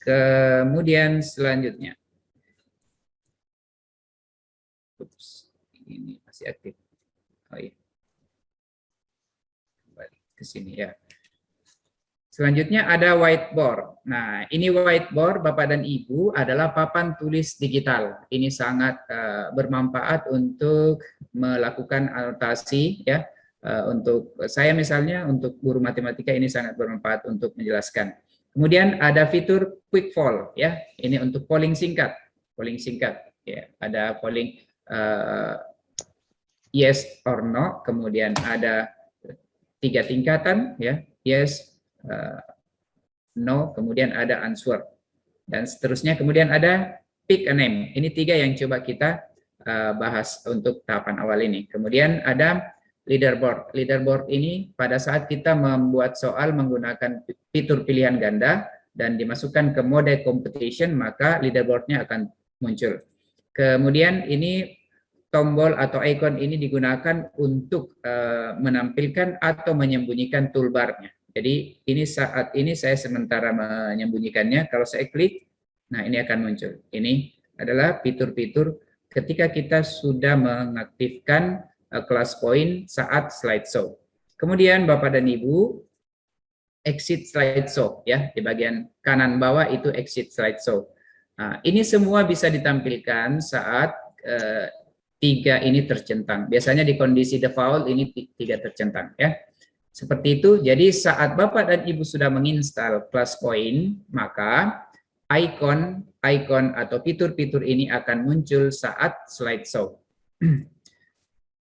Kemudian selanjutnya, ini masih aktif. Oh iya, kembali ke sini, ya. Selanjutnya ada whiteboard. Nah, ini whiteboard Bapak dan Ibu adalah papan tulis digital. Ini sangat bermanfaat untuk melakukan anotasi ya. Untuk saya misalnya, untuk guru matematika ini sangat bermanfaat untuk menjelaskan. Kemudian ada fitur quick poll ya. Ini untuk polling singkat. Polling singkat ya. Ada polling yes or no, kemudian ada 3 tingkatan ya. Yes, no, kemudian ada answer, dan seterusnya. Kemudian ada pick a name. Ini 3 yang coba kita bahas untuk tahapan awal ini. Kemudian ada leaderboard. Leaderboard ini pada saat kita membuat soal menggunakan fitur pilihan ganda dan dimasukkan ke mode competition, maka leaderboardnya akan muncul. Kemudian ini tombol atau icon ini digunakan untuk menampilkan atau menyembunyikan toolbarnya. Jadi ini saat ini saya sementara menyembunyikannya. Kalau saya klik, nah ini akan muncul. Ini adalah fitur-fitur ketika kita sudah mengaktifkan kelas point saat slideshow. Kemudian Bapak dan Ibu, exit slideshow ya, di bagian kanan bawah itu exit slideshow. Nah, ini semua bisa ditampilkan saat 3 ini tercentang. Biasanya di kondisi default ini 3 tercentang ya. Seperti itu. Jadi saat Bapak dan Ibu sudah menginstal ClassPoint, maka icon atau fitur-fitur ini akan muncul saat slideshow.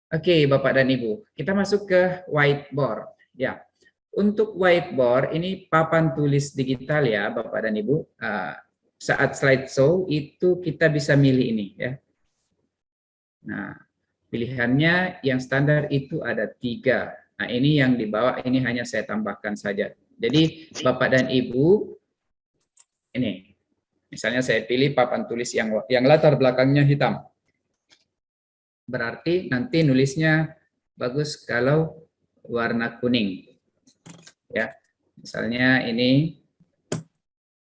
Oke, Bapak dan Ibu, kita masuk ke whiteboard. Ya, untuk whiteboard ini papan tulis digital ya, Bapak dan Ibu. Saat slideshow itu kita bisa milih ini ya. Nah, pilihannya yang standar itu ada 3. Nah, ini yang di bawah ini hanya saya tambahkan saja. Jadi Bapak dan Ibu, ini misalnya saya pilih papan tulis yang latar belakangnya hitam. Berarti nanti nulisnya bagus kalau warna kuning. Ya. Misalnya ini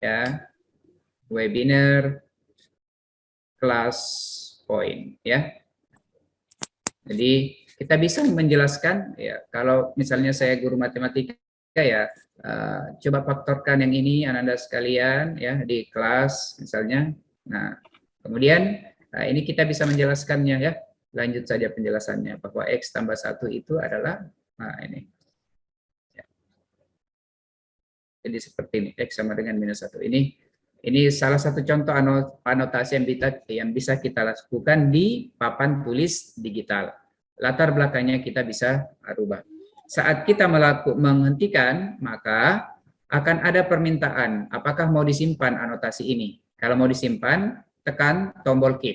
ya, webinar class point ya. Jadi kita bisa menjelaskan ya, kalau misalnya saya guru matematika ya, coba faktorkan yang ini Anda sekalian ya di kelas misalnya. Nah, kemudian ini kita bisa menjelaskannya ya. Lanjut saja penjelasannya bahwa X tambah 1 itu adalah ini. Ya. Jadi seperti ini, X sama dengan minus 1. Ini salah satu contoh anotasi yang bisa kita lakukan di papan tulis digital. Latar belakangnya kita bisa rubah. Saat kita menghentikan, maka akan ada permintaan apakah mau disimpan anotasi ini. Kalau mau disimpan, tekan tombol keep.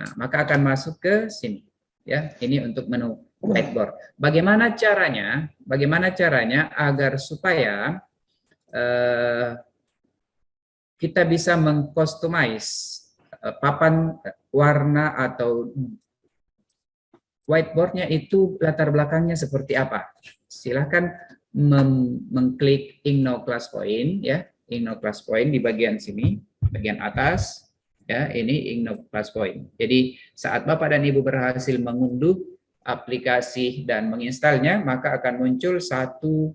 Nah, maka akan masuk ke sini. Ya, ini untuk menu whiteboard. Bagaimana caranya? Bagaimana caranya agar supaya kita bisa mengcustomize papan warna atau whiteboardnya itu latar belakangnya seperti apa? Silahkan mengklik Ignore Class Point ya, Ignore Class Point di bagian sini, bagian atas ya, ini Ignore Class Point. Jadi saat Bapak dan Ibu berhasil mengunduh aplikasi dan menginstalnya, maka akan muncul satu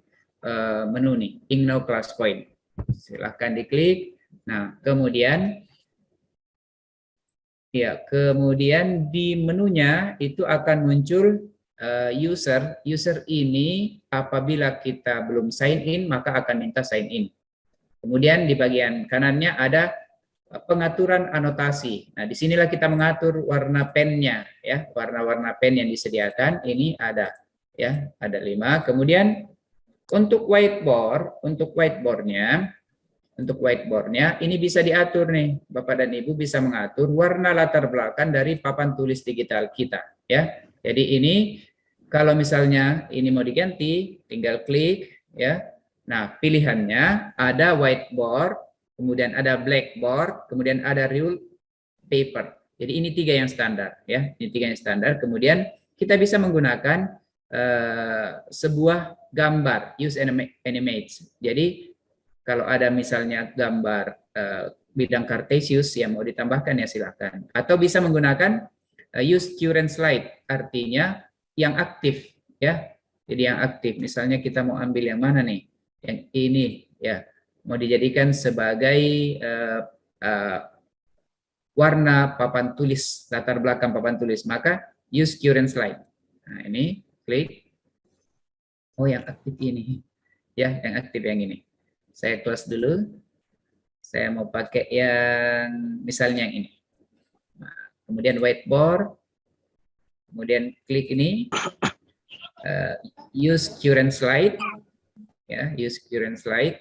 menu nih, Ignore Class Point. Silahkan diklik. Nah, kemudian di menunya itu akan muncul user. User ini apabila kita belum sign in, maka akan minta sign in. Kemudian di bagian kanannya ada pengaturan anotasi. Nah, disinilah kita mengatur warna pennya, ya, warna-warna pen yang disediakan. Ini ada, ya, ada 5. Kemudian untuk whiteboardnya ini bisa diatur nih, Bapak dan Ibu bisa mengatur warna latar belakang dari papan tulis digital kita, ya. Jadi ini kalau misalnya ini mau diganti, tinggal klik, ya. Nah, pilihannya ada whiteboard, kemudian ada blackboard, kemudian ada rule paper. Jadi ini 3 yang standar, ya. Ini 3 yang standar. Kemudian kita bisa menggunakan sebuah gambar, use animates. Jadi kalau ada misalnya gambar bidang Cartesius yang mau ditambahkan ya silakan. Atau bisa menggunakan use current slide, artinya yang aktif, ya. Jadi yang aktif. Misalnya kita mau ambil yang mana nih? Yang ini ya mau dijadikan sebagai warna papan tulis, latar belakang papan tulis, maka use current slide. Nah, ini klik. Oh, yang aktif ini. Ya, yang aktif yang ini. Saya close dulu. Saya mau pakai yang misalnya yang ini. Nah, kemudian whiteboard. Kemudian klik ini. Use current slide. Ya, use current slide.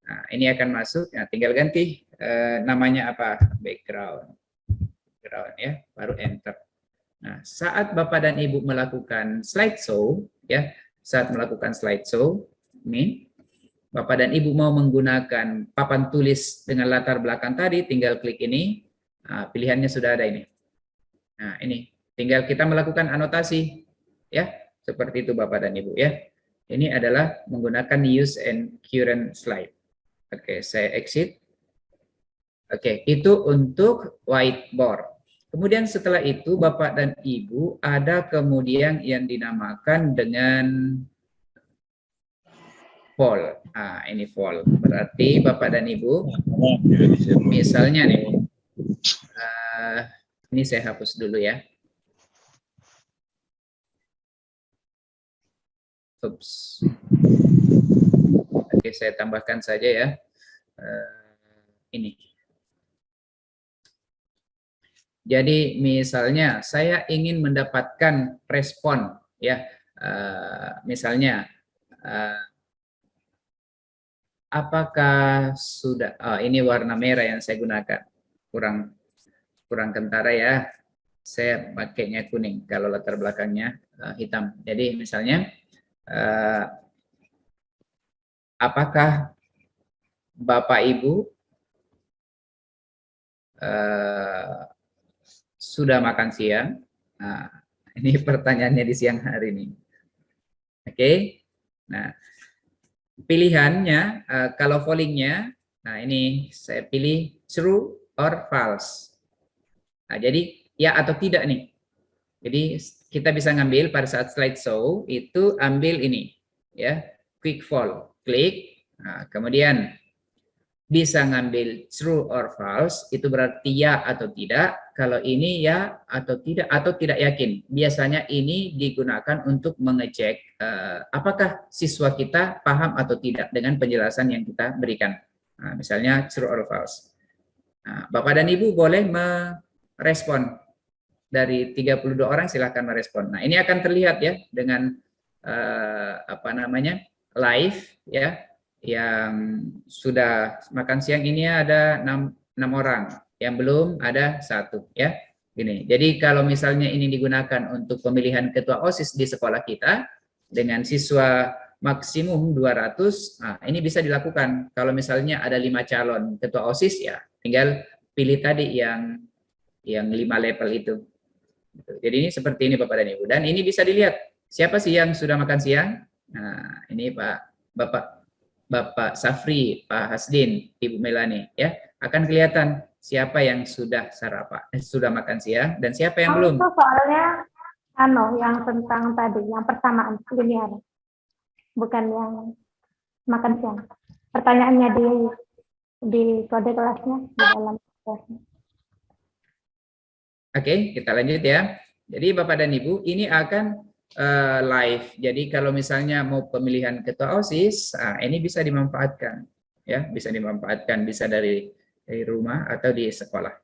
Nah, ini akan masuk. Nah, tinggal ganti namanya apa? Background. Background ya, baru enter. Nah, saat Bapak dan Ibu melakukan slideshow, ya, saat melakukan slideshow, ini Bapak dan Ibu mau menggunakan papan tulis dengan latar belakang tadi, tinggal klik ini. Nah, pilihannya sudah ada ini. Nah, ini tinggal kita melakukan anotasi, ya, seperti itu Bapak dan Ibu ya. Ini adalah menggunakan use and current slide. Oke, saya exit. Oke, itu untuk whiteboard. Kemudian setelah itu Bapak dan Ibu ada kemudian yang dinamakan dengan poll. Ah, ini poll. Berarti Bapak dan Ibu, misalnya nih, ini saya hapus dulu ya. Oops. Oke, saya tambahkan saja ya. Ini. Jadi misalnya saya ingin mendapatkan respon ya, misalnya apakah sudah ini warna merah yang saya gunakan, kurang kentara ya, saya pakainya kuning kalau latar belakangnya hitam. Jadi misalnya apakah Bapak Ibu sudah makan siang? Nah, ini pertanyaannya di siang hari ini. Oke. Nah, pilihannya kalau pollingnya, nah ini saya pilih true or false. Nah, jadi ya atau tidak nih. Jadi kita bisa ngambil pada saat slideshow itu ambil ini ya, quick poll, klik. Nah, kemudian bisa ngambil true or false, itu berarti ya atau tidak. Kalau ini ya atau tidak yakin. Biasanya ini digunakan untuk mengecek apakah siswa kita paham atau tidak dengan penjelasan yang kita berikan. Nah, misalnya true or false. Nah, Bapak dan Ibu boleh merespon. Dari 32 orang silahkan merespon. Nah, ini akan terlihat ya dengan live ya. Yang sudah makan siang ini ada 6 orang, yang belum ada 1 ya. Gini. Jadi kalau misalnya ini digunakan untuk pemilihan ketua OSIS di sekolah kita dengan siswa maksimum 200, nah ini bisa dilakukan. Kalau misalnya ada 5 calon ketua OSIS ya, tinggal pilih tadi yang 5 level itu. Jadi ini seperti ini Bapak dan Ibu. Dan ini bisa dilihat siapa sih yang sudah makan siang. Nah, ini Bapak Safri, Pak Hasdin, Ibu Melani, ya akan kelihatan siapa yang sudah sarapan, sudah makan siang, dan siapa yang belum. Itu soalnya, yang tentang tadi, yang persamaan linear, bukan yang makan siang. Pertanyaannya di kode kelasnya, di dalam kelasnya. Oke, kita lanjut ya. Jadi Bapak dan Ibu, ini akan live. Jadi kalau misalnya mau pemilihan ketua OSIS, ini bisa dimanfaatkan ya, bisa dimanfaatkan, bisa dari rumah atau di sekolah.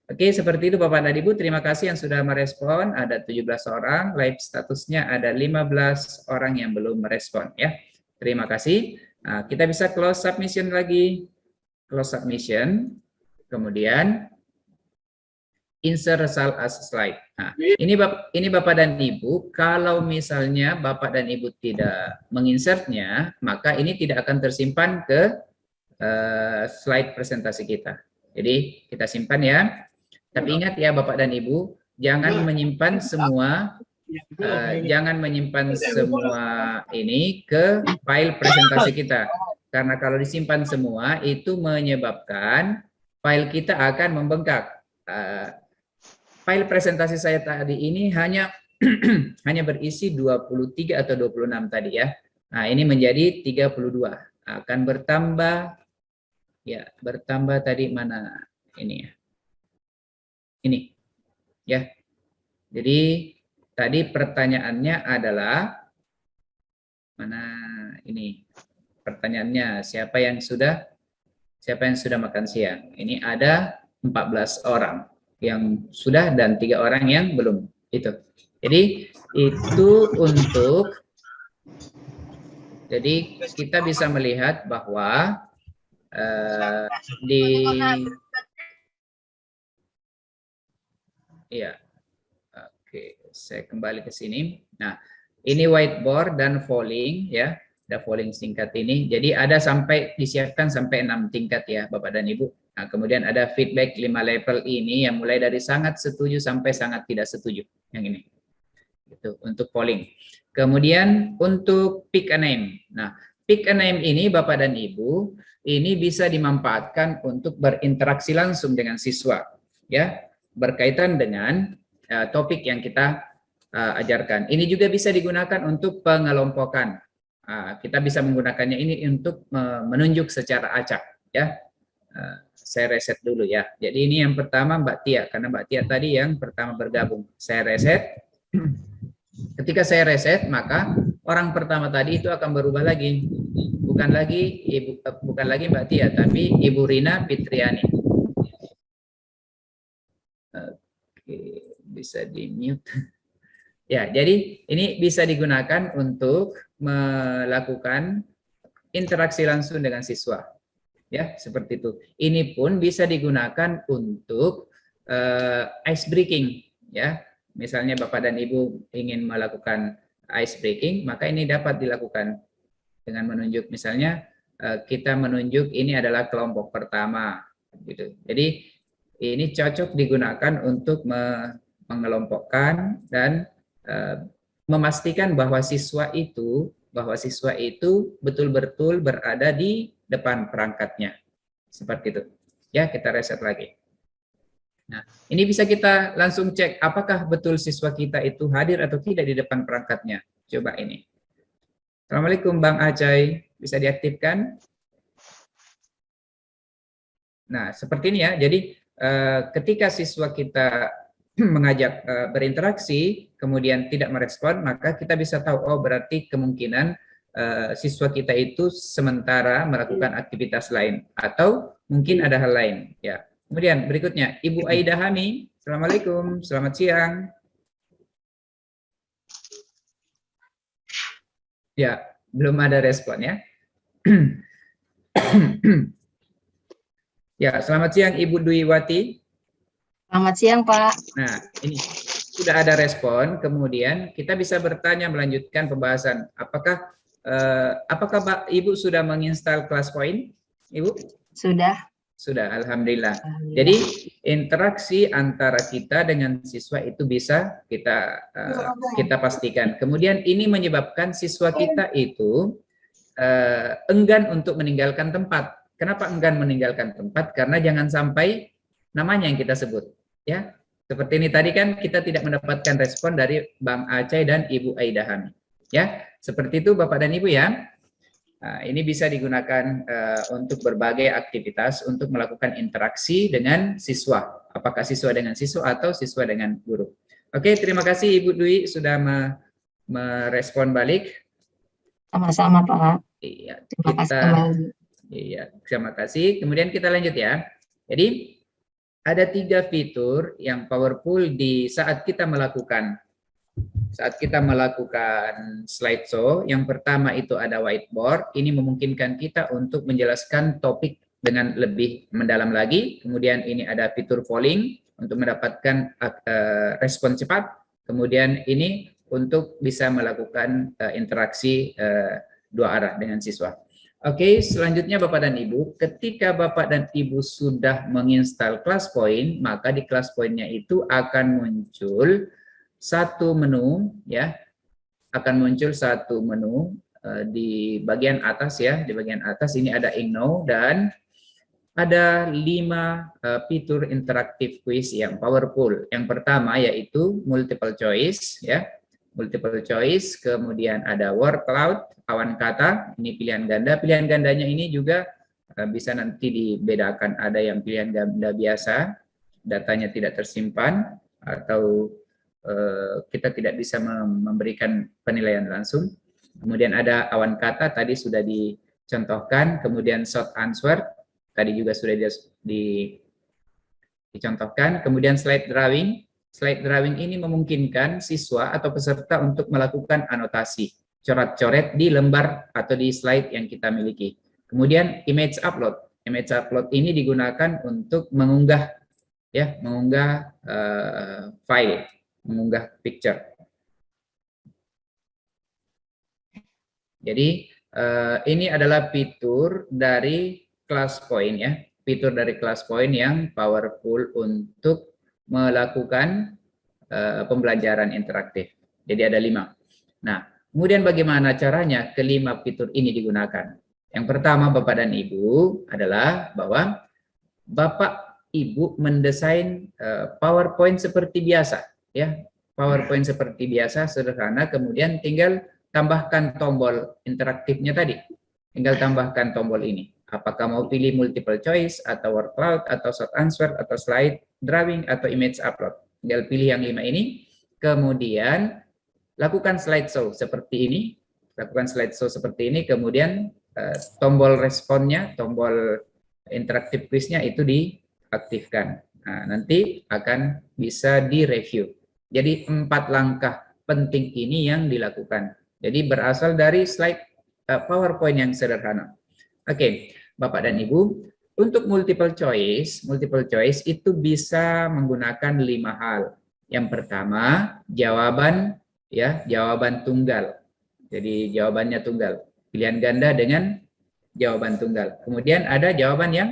Oke, seperti itu Bapak dan Ibu. Terima kasih yang sudah merespon. Ada 17 orang, live statusnya ada 15 orang yang belum merespon ya. Terima kasih. Nah, kita bisa close submission lagi. Close submission. Kemudian insert result as slide. Nah, ini Bapak dan Ibu, kalau misalnya Bapak dan Ibu tidak menginsertnya, maka ini tidak akan tersimpan ke slide presentasi kita. Jadi kita simpan ya. Tapi ingat ya Bapak dan Ibu, jangan menyimpan semua ini ke file presentasi kita. Karena kalau disimpan semua itu menyebabkan file kita akan membengkak. File presentasi saya tadi ini hanya berisi 23 atau 26 tadi ya. Nah, ini menjadi 32. Akan bertambah, ya, bertambah tadi mana ini ya. Ini, ya. Jadi, tadi pertanyaannya adalah, mana ini? Pertanyaannya, siapa yang sudah makan siang? Ini ada 14 orang yang sudah dan 3 orang yang belum. Itu. Jadi itu untuk, jadi kita bisa melihat bahwa oke, saya kembali ke sini. Nah, ini whiteboard dan polling ya. Ada polling singkat ini. Jadi ada sampai disiapkan sampai 6 tingkat ya Bapak dan Ibu. Nah, kemudian ada feedback 5 level ini yang mulai dari sangat setuju sampai sangat tidak setuju. Yang ini. Itu untuk polling. Kemudian untuk pick a name. Nah, pick a name ini Bapak dan Ibu, ini bisa dimanfaatkan untuk berinteraksi langsung dengan siswa ya, berkaitan dengan topik yang kita ajarkan. Ini juga bisa digunakan untuk pengelompokan. Kita bisa menggunakannya ini untuk menunjuk secara acak ya. Saya reset dulu ya. Jadi ini yang pertama Mbak Tia, karena Mbak Tia tadi yang pertama bergabung. Saya reset. Ketika saya reset, maka orang pertama tadi itu akan berubah lagi. Bukan lagi Mbak Tia, tapi Ibu Rina Fitriani. Oke, bisa di-mute. Ya, jadi ini bisa digunakan untuk melakukan interaksi langsung dengan siswa. Ya, seperti itu. Ini pun bisa digunakan untuk ice breaking ya. Misalnya Bapak dan Ibu ingin melakukan ice breaking, maka ini dapat dilakukan dengan menunjuk, misalnya kita menunjuk ini adalah kelompok pertama gitu. Jadi ini cocok digunakan untuk mengelompokkan dan memastikan bahwa siswa itu betul-betul berada di depan perangkatnya. Seperti itu. Ya, kita reset lagi. Nah, ini bisa kita langsung cek apakah betul siswa kita itu hadir atau tidak di depan perangkatnya. Coba ini. Assalamualaikum Bang Acai, bisa diaktifkan? Nah, seperti ini ya. Jadi ketika siswa kita mengajak berinteraksi, kemudian tidak merespon, maka kita bisa tahu, oh berarti kemungkinan siswa kita itu sementara melakukan aktivitas lain, atau mungkin ada hal lain. Ya. Kemudian berikutnya, Ibu Aida Hani, Assalamualaikum, selamat siang. Ya, belum ada respon ya. Ya, selamat siang Ibu Dwiwati. Selamat siang, Pak. Nah, ini sudah ada respon, kemudian kita bisa bertanya melanjutkan pembahasan. Apakah Ibu sudah menginstal ClassPoint, Ibu? Sudah. Sudah, alhamdulillah. Jadi interaksi antara kita dengan siswa itu bisa kita pastikan. Kemudian ini menyebabkan siswa kita itu enggan untuk meninggalkan tempat. Kenapa enggan meninggalkan tempat? Karena jangan sampai namanya yang kita sebut, ya. Seperti ini tadi kan kita tidak mendapatkan respon dari Bang Acai dan Ibu Aida Hani, ya. Seperti itu Bapak dan Ibu ya. Nah, ini bisa digunakan untuk berbagai aktivitas untuk melakukan interaksi dengan siswa. Apakah siswa dengan siswa atau siswa dengan guru. Oke, terima kasih Ibu Dwi sudah merespon balik. Sama-sama, Pak. Iya, Terima kasih kembali. Iya, terima kasih. Kemudian kita lanjut ya. Jadi ada 3 fitur yang powerful di saat kita melakukan slideshow. Yang pertama itu ada whiteboard. Ini memungkinkan kita untuk menjelaskan topik dengan lebih mendalam lagi. Kemudian ini ada fitur polling untuk mendapatkan respon cepat. Kemudian ini untuk bisa melakukan interaksi 2 arah dengan siswa. Oke, selanjutnya Bapak dan Ibu, ketika Bapak dan Ibu sudah menginstal ClassPoint, maka di ClassPoint-nya itu akan muncul satu menu, ya, akan muncul satu menu di bagian atas ya, di bagian atas ini ada Ignore dan ada 5 fitur interaktif quiz yang powerful. Yang pertama yaitu multiple choice, ya. multiple choice, kemudian ada word cloud, awan kata, ini pilihan ganda. Pilihan gandanya ini juga bisa nanti dibedakan, ada yang pilihan ganda biasa, datanya tidak tersimpan, atau kita tidak bisa memberikan penilaian langsung. Kemudian ada awan kata, tadi sudah dicontohkan. Kemudian short answer, tadi juga sudah dicontohkan. Kemudian slide drawing. Slide drawing ini memungkinkan siswa atau peserta untuk melakukan anotasi, coret-coret di lembar atau di slide yang kita miliki. Kemudian image upload. Image upload ini digunakan untuk mengunggah, ya, mengunggah file, mengunggah picture. Jadi ini adalah fitur dari ClassPoint, ya, fitur dari ClassPoint yang powerful untuk melakukan pembelajaran interaktif. Jadi ada 5. Nah, kemudian bagaimana caranya kelima fitur ini digunakan? Yang pertama, Bapak dan Ibu, adalah bahwa Bapak Ibu mendesain PowerPoint seperti biasa, ya. PowerPoint seperti biasa, sederhana, kemudian tinggal tambahkan tombol interaktifnya tadi. Tinggal tambahkan tombol ini. Apakah mau pilih multiple choice, atau word cloud, atau short answer, atau slide drawing, atau image upload. Tinggal pilih yang 5 ini, kemudian lakukan slideshow seperti ini. Lakukan slideshow seperti ini, kemudian tombol responnya, tombol interaktif quiznya itu diaktifkan. Nah, nanti akan bisa direview. Jadi 4 langkah penting ini yang dilakukan. Jadi berasal dari slide PowerPoint yang sederhana. Oke, Bapak dan Ibu, untuk multiple choice itu bisa menggunakan 5 hal. Yang pertama, jawaban, ya, jawaban tunggal. Jadi jawabannya tunggal. Pilihan ganda dengan jawaban tunggal. Kemudian ada jawaban yang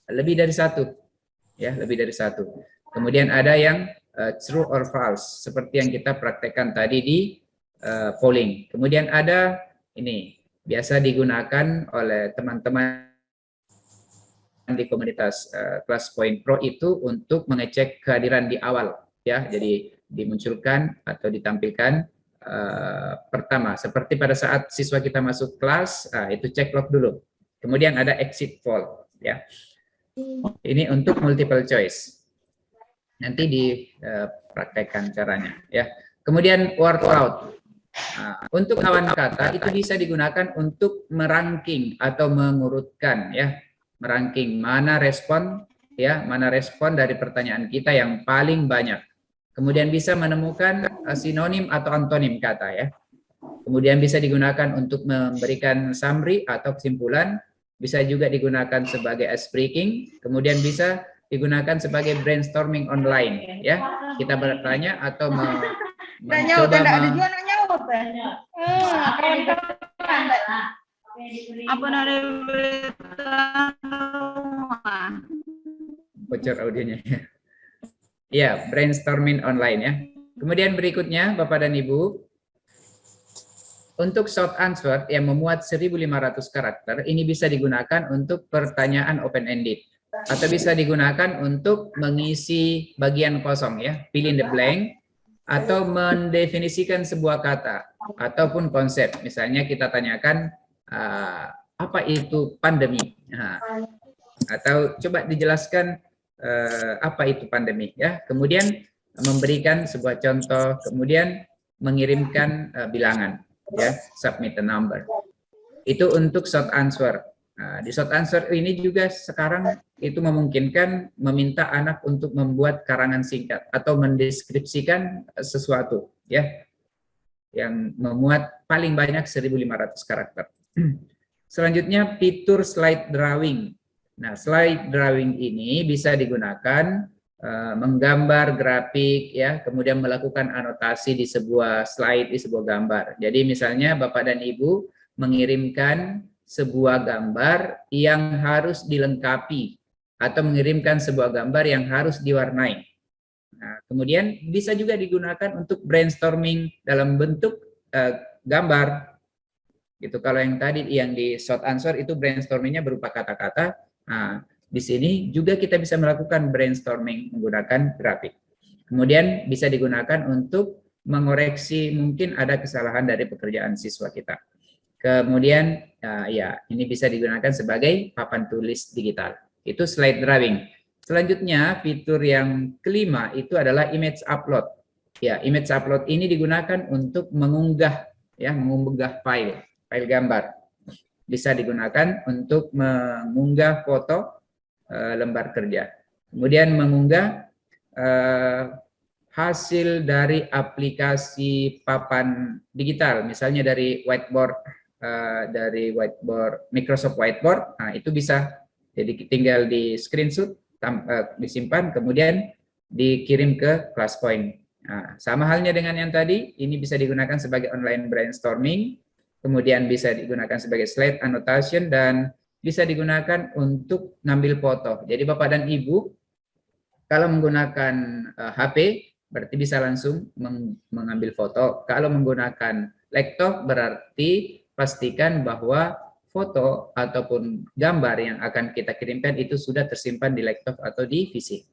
lebih dari 1. Ya, lebih dari 1. Kemudian ada yang true or false, seperti yang kita praktekkan tadi di polling. Kemudian ada ini, biasa digunakan oleh teman-teman di komunitas ClassPoint Pro itu untuk mengecek kehadiran di awal, ya. Jadi dimunculkan atau ditampilkan pertama, seperti pada saat siswa kita masuk kelas, itu cek log dulu. Kemudian ada exit poll, ya. Ini untuk multiple choice. Nanti dipraktekkan caranya, ya. Kemudian word cloud. Untuk awan kata itu bisa digunakan untuk merangking atau mengurutkan, ya, merangking mana respon, ya, mana respon dari pertanyaan kita yang paling banyak. Kemudian bisa menemukan sinonim atau antonim kata, ya. Kemudian bisa digunakan untuk memberikan summary atau kesimpulan, bisa juga digunakan sebagai ice breaking, kemudian bisa digunakan sebagai brainstorming online, ya. Kita bertanya atau mencoba bocor audionya, ya. Ya, brainstorming online, ya. Kemudian berikutnya, Bapak dan Ibu, untuk short answer yang memuat 1.500 karakter, ini bisa digunakan untuk pertanyaan open-ended. Atau bisa digunakan untuk mengisi bagian kosong, ya. Fill in the blank, atau mendefinisikan sebuah kata, ataupun konsep. Misalnya kita tanyakan, apa itu pandemi? Nah, atau coba dijelaskan apa itu pandemi, ya. Kemudian memberikan sebuah contoh, kemudian mengirimkan bilangan, ya, submit a number. Itu untuk short answer. Nah, di short answer ini juga sekarang itu memungkinkan meminta anak untuk membuat karangan singkat atau mendeskripsikan sesuatu, ya, yang memuat paling banyak 1.500 karakter. Selanjutnya fitur slide drawing. Nah, slide drawing ini bisa digunakan menggambar grafik, ya, kemudian melakukan anotasi di sebuah slide, di sebuah gambar. Jadi misalnya Bapak dan Ibu mengirimkan sebuah gambar yang harus dilengkapi atau mengirimkan sebuah gambar yang harus diwarnai. Nah, kemudian bisa juga digunakan untuk brainstorming dalam bentuk gambar. Gitu. Kalau yang tadi yang di short answer itu brainstormingnya berupa kata-kata. Nah, di sini juga kita bisa melakukan brainstorming menggunakan grafik. Kemudian bisa digunakan untuk mengoreksi mungkin ada kesalahan dari pekerjaan siswa kita. Kemudian ya ini bisa digunakan sebagai papan tulis digital. Itu slide drawing. Selanjutnya fitur yang kelima itu adalah image upload. Ya, image upload ini digunakan untuk mengunggah file gambar. Bisa digunakan untuk mengunggah foto lembar kerja. Kemudian mengunggah hasil dari aplikasi papan digital, misalnya dari whiteboard, Microsoft Whiteboard. Nah, itu bisa jadi tinggal di screenshot, disimpan, kemudian dikirim ke ClassPoint. Nah, sama halnya dengan yang tadi, ini bisa digunakan sebagai online brainstorming, kemudian bisa digunakan sebagai slide annotation, dan bisa digunakan untuk ngambil foto. Jadi Bapak dan Ibu, kalau menggunakan HP, berarti bisa langsung mengambil foto. Kalau menggunakan laptop, berarti pastikan bahwa foto ataupun gambar yang akan kita kirimkan itu sudah tersimpan di laptop atau di PC.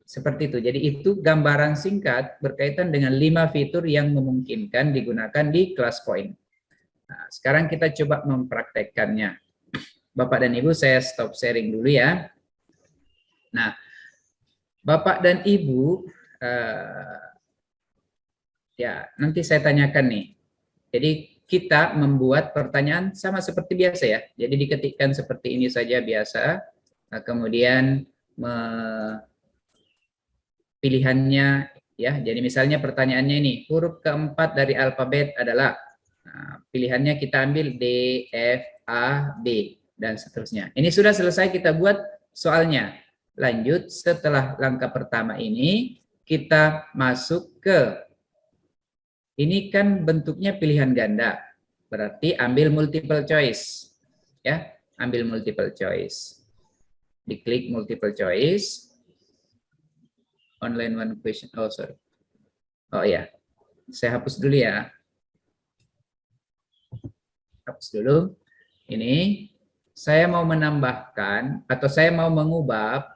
Seperti itu. Jadi itu gambaran singkat berkaitan dengan 5 fitur yang memungkinkan digunakan di ClassPoint. Nah, sekarang kita coba mempraktekkannya. Bapak dan Ibu, saya stop sharing dulu ya. Nah, Bapak dan Ibu, ya nanti saya tanyakan nih. Jadi kita membuat pertanyaan sama seperti biasa ya. Jadi diketikkan seperti ini saja biasa. Nah, kemudian pilihannya ya. Jadi misalnya pertanyaannya ini, huruf keempat dari alfabet adalah, pilihannya kita ambil D, F, A, B, dan seterusnya. Ini sudah selesai kita buat soalnya. Lanjut, setelah langkah pertama ini, kita masuk ke, ini kan bentuknya pilihan ganda, berarti ambil multiple choice. Ya, ambil multiple choice. Diklik multiple choice. Online one question, oh sorry. Oh ya, saya hapus dulu ya. Hapus dulu. Ini, saya mau menambahkan, atau saya mau mengubah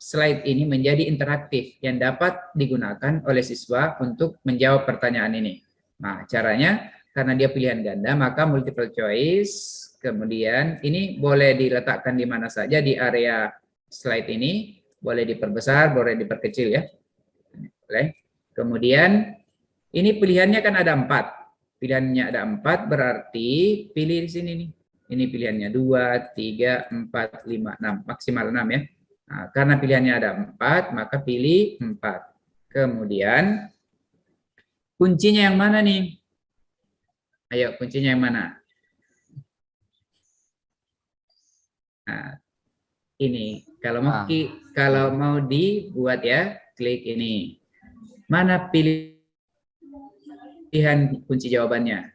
slide ini menjadi interaktif yang dapat digunakan oleh siswa untuk menjawab pertanyaan ini. Nah, caranya karena dia pilihan ganda, maka multiple choice, kemudian ini boleh diletakkan di mana saja di area slide ini, boleh diperbesar, boleh diperkecil ya. Boleh. Kemudian ini pilihannya kan ada 4. Pilihannya ada 4 berarti pilih di sini nih. Ini pilihannya 2, 3, 4, 5, 6, maksimal 6 ya. Nah, karena pilihannya ada 4, maka pilih 4. Kemudian, kuncinya yang mana nih? Ayo, kuncinya yang mana? Nah, ini. Kalau mau dibuat ya, klik ini. Mana pilihan kunci jawabannya?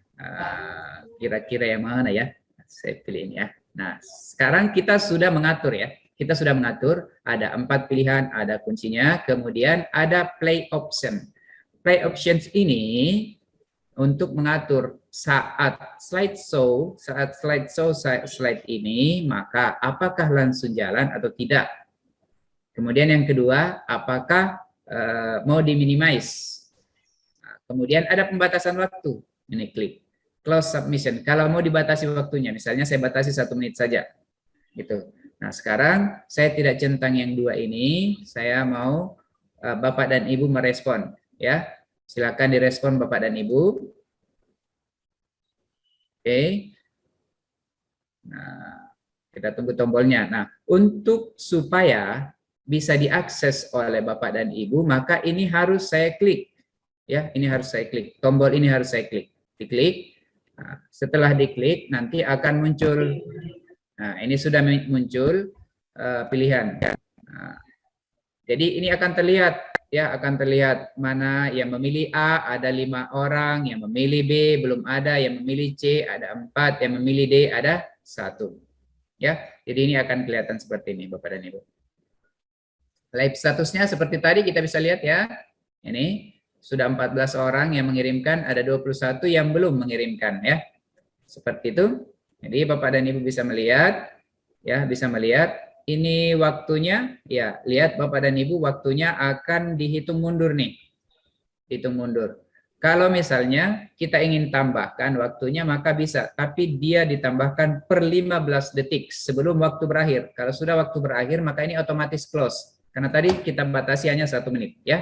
Kira-kira yang mana ya? Saya pilih ini ya. Nah, sekarang kita sudah mengatur ya. Kita sudah mengatur, ada 4 pilihan, ada kuncinya, kemudian ada play option. Play options ini untuk mengatur saat slideshow slide ini, maka apakah langsung jalan atau tidak. Kemudian yang kedua, apakah mau diminimize. Nah, kemudian ada pembatasan waktu, ini klik. Close submission, kalau mau dibatasi waktunya, misalnya saya batasi 1 menit saja. Gitu. Nah, sekarang saya tidak centang yang 2 ini, saya mau Bapak dan Ibu merespon ya. Silakan direspon Bapak dan Ibu. Oke. Nah, kita tunggu tombolnya. Nah, untuk supaya bisa diakses oleh Bapak dan Ibu, maka ini harus saya klik. Ya, ini harus saya klik. Tombol ini harus saya klik. Diklik. Nah, setelah diklik nanti akan muncul. Nah, ini sudah muncul pilihan. Nah, jadi ini akan terlihat ya, akan terlihat mana yang memilih A ada 5 orang, yang memilih B belum ada, yang memilih C ada 4, yang memilih D ada 1. Ya, jadi ini akan kelihatan seperti ini Bapak dan Ibu. Live statusnya seperti tadi kita bisa lihat ya. Ini sudah 14 orang yang mengirimkan, ada 21 yang belum mengirimkan ya. Seperti itu. Jadi Bapak dan Ibu bisa melihat, ya bisa melihat ini waktunya, ya lihat Bapak dan Ibu waktunya akan dihitung mundur nih, hitung mundur. Kalau misalnya kita ingin tambahkan waktunya maka bisa, tapi dia ditambahkan per 15 detik sebelum waktu berakhir. Kalau sudah waktu berakhir maka ini otomatis close. Karena tadi kita batasi hanya 1 menit ya.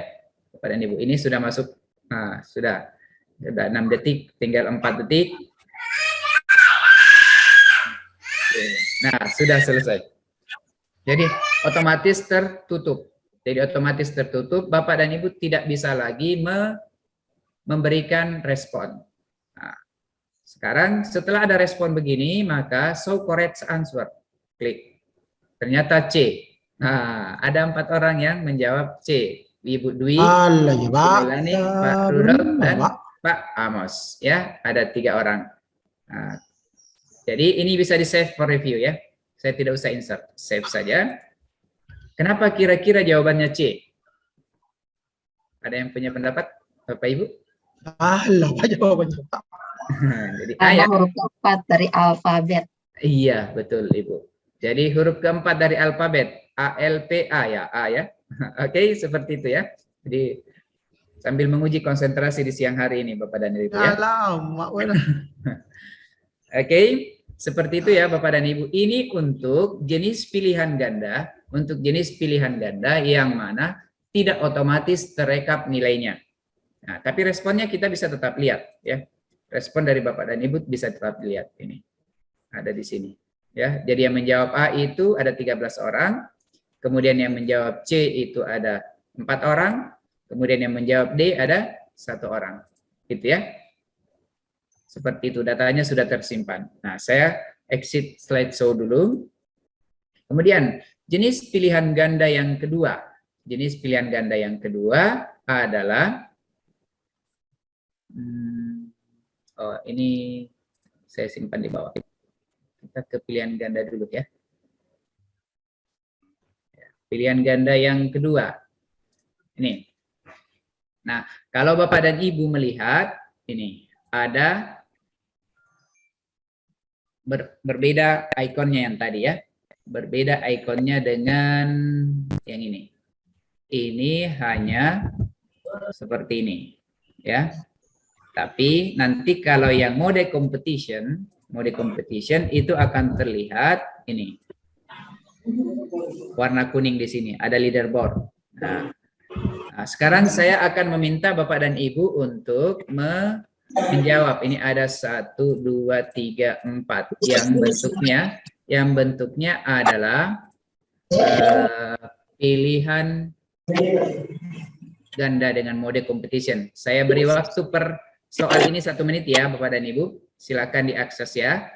Bapak dan Ibu, ini sudah masuk, nah, sudah 6 detik, tinggal 4 detik. Nah, sudah selesai. Jadi otomatis tertutup. Jadi otomatis tertutup, Bapak dan Ibu tidak bisa lagi memberikan respon. Nah, sekarang setelah ada respon begini, maka show correct answer. Klik. Ternyata C. Nah, ada 4 orang yang menjawab C. Ibu Dwi, Ibu Melani, Pak Rudolf, dan Pak Amos. Ya, ada 3 orang. Nah, jadi ini bisa di save for review ya. Saya tidak usah insert, save saja. Kenapa kira-kira jawabannya C? Ada yang punya pendapat, Bapak Ibu? Apa jawabannya? Jadi Karena huruf keempat dari alfabet. Iya, betul Ibu. Jadi huruf keempat dari alfabet, ALPA ya, A ya. Oke, seperti itu ya. Jadi sambil menguji konsentrasi di siang hari ini Bapak dan Ibu ya. Oke, seperti itu ya Bapak dan Ibu. Ini untuk jenis pilihan ganda, yang mana tidak otomatis terekap nilainya. Nah, tapi responnya kita bisa tetap lihat ya. Respon dari Bapak dan Ibu bisa tetap dilihat ini. Ada di sini ya. Jadi yang menjawab A itu ada 13 orang. Kemudian yang menjawab C itu ada 4 orang. Kemudian yang menjawab D ada 1 orang. Gitu ya. Seperti itu, datanya sudah tersimpan. Nah, saya exit slideshow dulu. Kemudian jenis pilihan ganda yang kedua. Jenis pilihan ganda yang kedua adalah ini saya simpan di bawah. Kita ke pilihan ganda dulu ya. Pilihan ganda yang kedua. Ini. Nah, kalau Bapak dan Ibu melihat, ini ada berbeda ikonnya yang tadi ya. Berbeda ikonnya dengan yang ini. Ini hanya seperti ini. Ya. Tapi nanti kalau yang mode competition itu akan terlihat ini. Warna kuning di sini, ada leaderboard. Nah, sekarang saya akan meminta Bapak dan Ibu untuk menjawab. Ini ada 1, 2, 3, 4 yang bentuknya adalah pilihan ganda dengan mode competition. Saya beri waktu per soal ini 1 menit ya Bapak dan Ibu. Silakan diakses ya.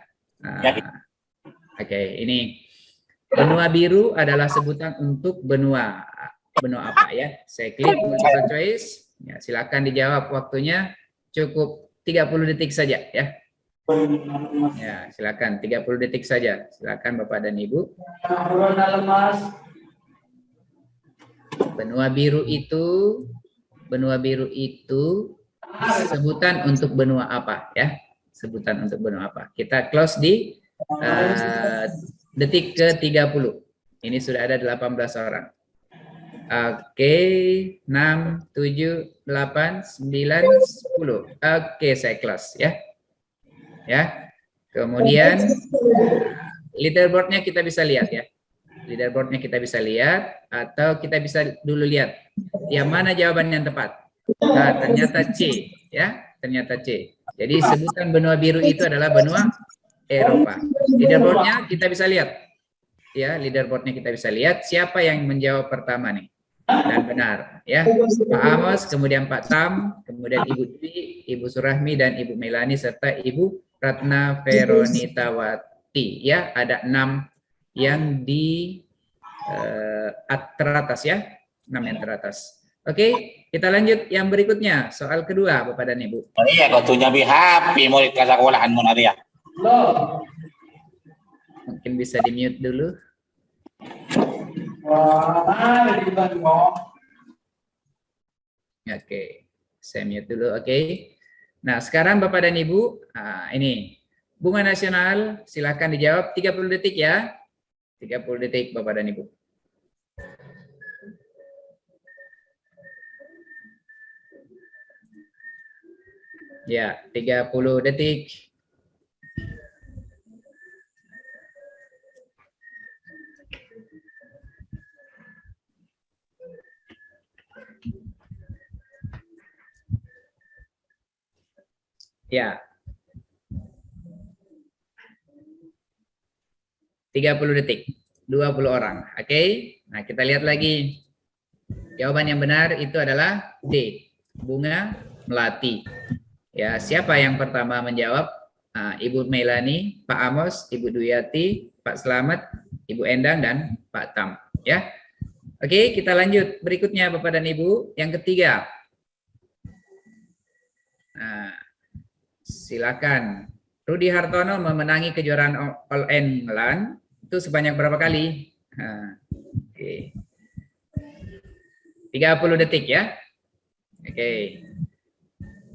Oke, ini benua biru adalah sebutan untuk benua apa ya? Saya klik multiple choice. Ya, silakan dijawab, waktunya cukup 30 detik saja ya. Ya, silakan 30 detik saja. Silakan Bapak dan Ibu. Benua biru itu sebutan untuk benua apa ya? Sebutan untuk benua apa? Kita close di detik ke-30. Ini sudah ada 18 orang. Oke, 6, 7, 8, 9, 10. Oke, saya close ya. Ya. Kemudian leaderboardnya kita bisa lihat ya. Leaderboardnya kita bisa lihat, atau kita bisa dulu lihat yang mana jawaban yang tepat. Nah, ternyata C ya, ternyata C. Jadi sebutan benua biru itu adalah benua Eropa. Leaderboardnya kita bisa lihat, ya. Leaderboardnya kita bisa lihat siapa yang menjawab pertama nih dan benar, ya. Pak Amos, kemudian Pak Tam, kemudian Ibu Dwi, Ibu Surahmi dan Ibu Melani serta Ibu Ratna Veronitawati, ya. Ada 6 yang di teratas ya, 6 yang teratas. Oke, kita lanjut yang berikutnya, soal kedua Bapak dan Ibu. Iya, kau tuh nyabi happy murid kasakolahan mun Arya. Mungkin bisa di mute dulu. Oke, saya mute dulu. Oke. Nah, sekarang Bapak dan Ibu, ini bunga nasional, silakan dijawab 30 detik ya. 30 detik Bapak dan Ibu. Ya, 30 detik. Ya. 30 detik. 20 orang. Oke. Nah, kita lihat lagi. Jawaban yang benar itu adalah D. Bunga melati. Ya, siapa yang pertama menjawab? Nah, Ibu Melani, Pak Amos, Ibu Duyati, Pak Slamet, Ibu Endang, dan Pak Tam. Ya. Oke, kita lanjut. Berikutnya Bapak dan Ibu. Yang ketiga. Nah, silakan. Rudi Hartono memenangi kejuaraan All England itu sebanyak berapa kali? Nah, oke. 30 detik ya. Oke.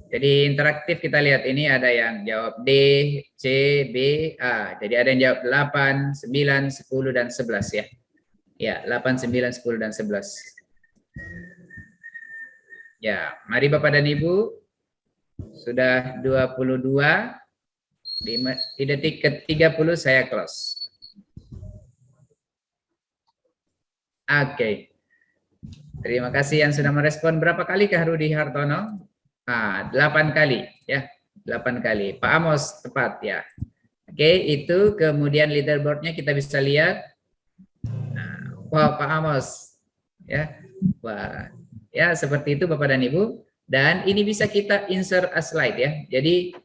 Jadi interaktif kita lihat ini ada yang jawab D, C, B, A. Jadi ada yang jawab 8, 9, 10, dan 11 ya. Ya, 8, 9, 10, dan 11. Ya, mari Bapak dan Ibu. Sudah 22. Di detik ke-30 saya close. Oke. Terima kasih yang sudah merespon. Berapa kali Kak Rudi Hartono? 8 kali ya. 8 kali. Pak Amos tepat ya. Oke, itu kemudian leaderboardnya kita bisa lihat. Nah, wow, Pak Amos ya. Wah. Ya, seperti itu Bapak dan Ibu. Dan ini bisa kita insert a slide ya. Jadi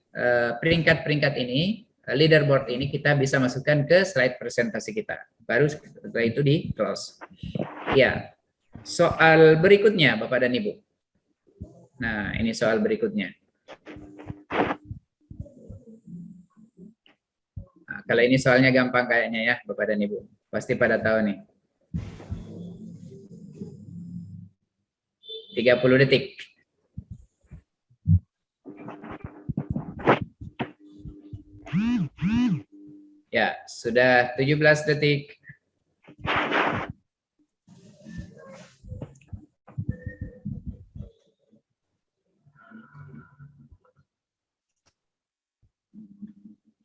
peringkat-peringkat ini, leaderboard ini kita bisa masukkan ke slide presentasi kita. Baru setelah itu di close. Ya. Soal berikutnya Bapak dan Ibu. Nah, ini soal berikutnya. Nah, kalau ini soalnya gampang kayaknya ya Bapak dan Ibu. Pasti pada tahu nih. 30 detik. Ya, sudah 17 detik.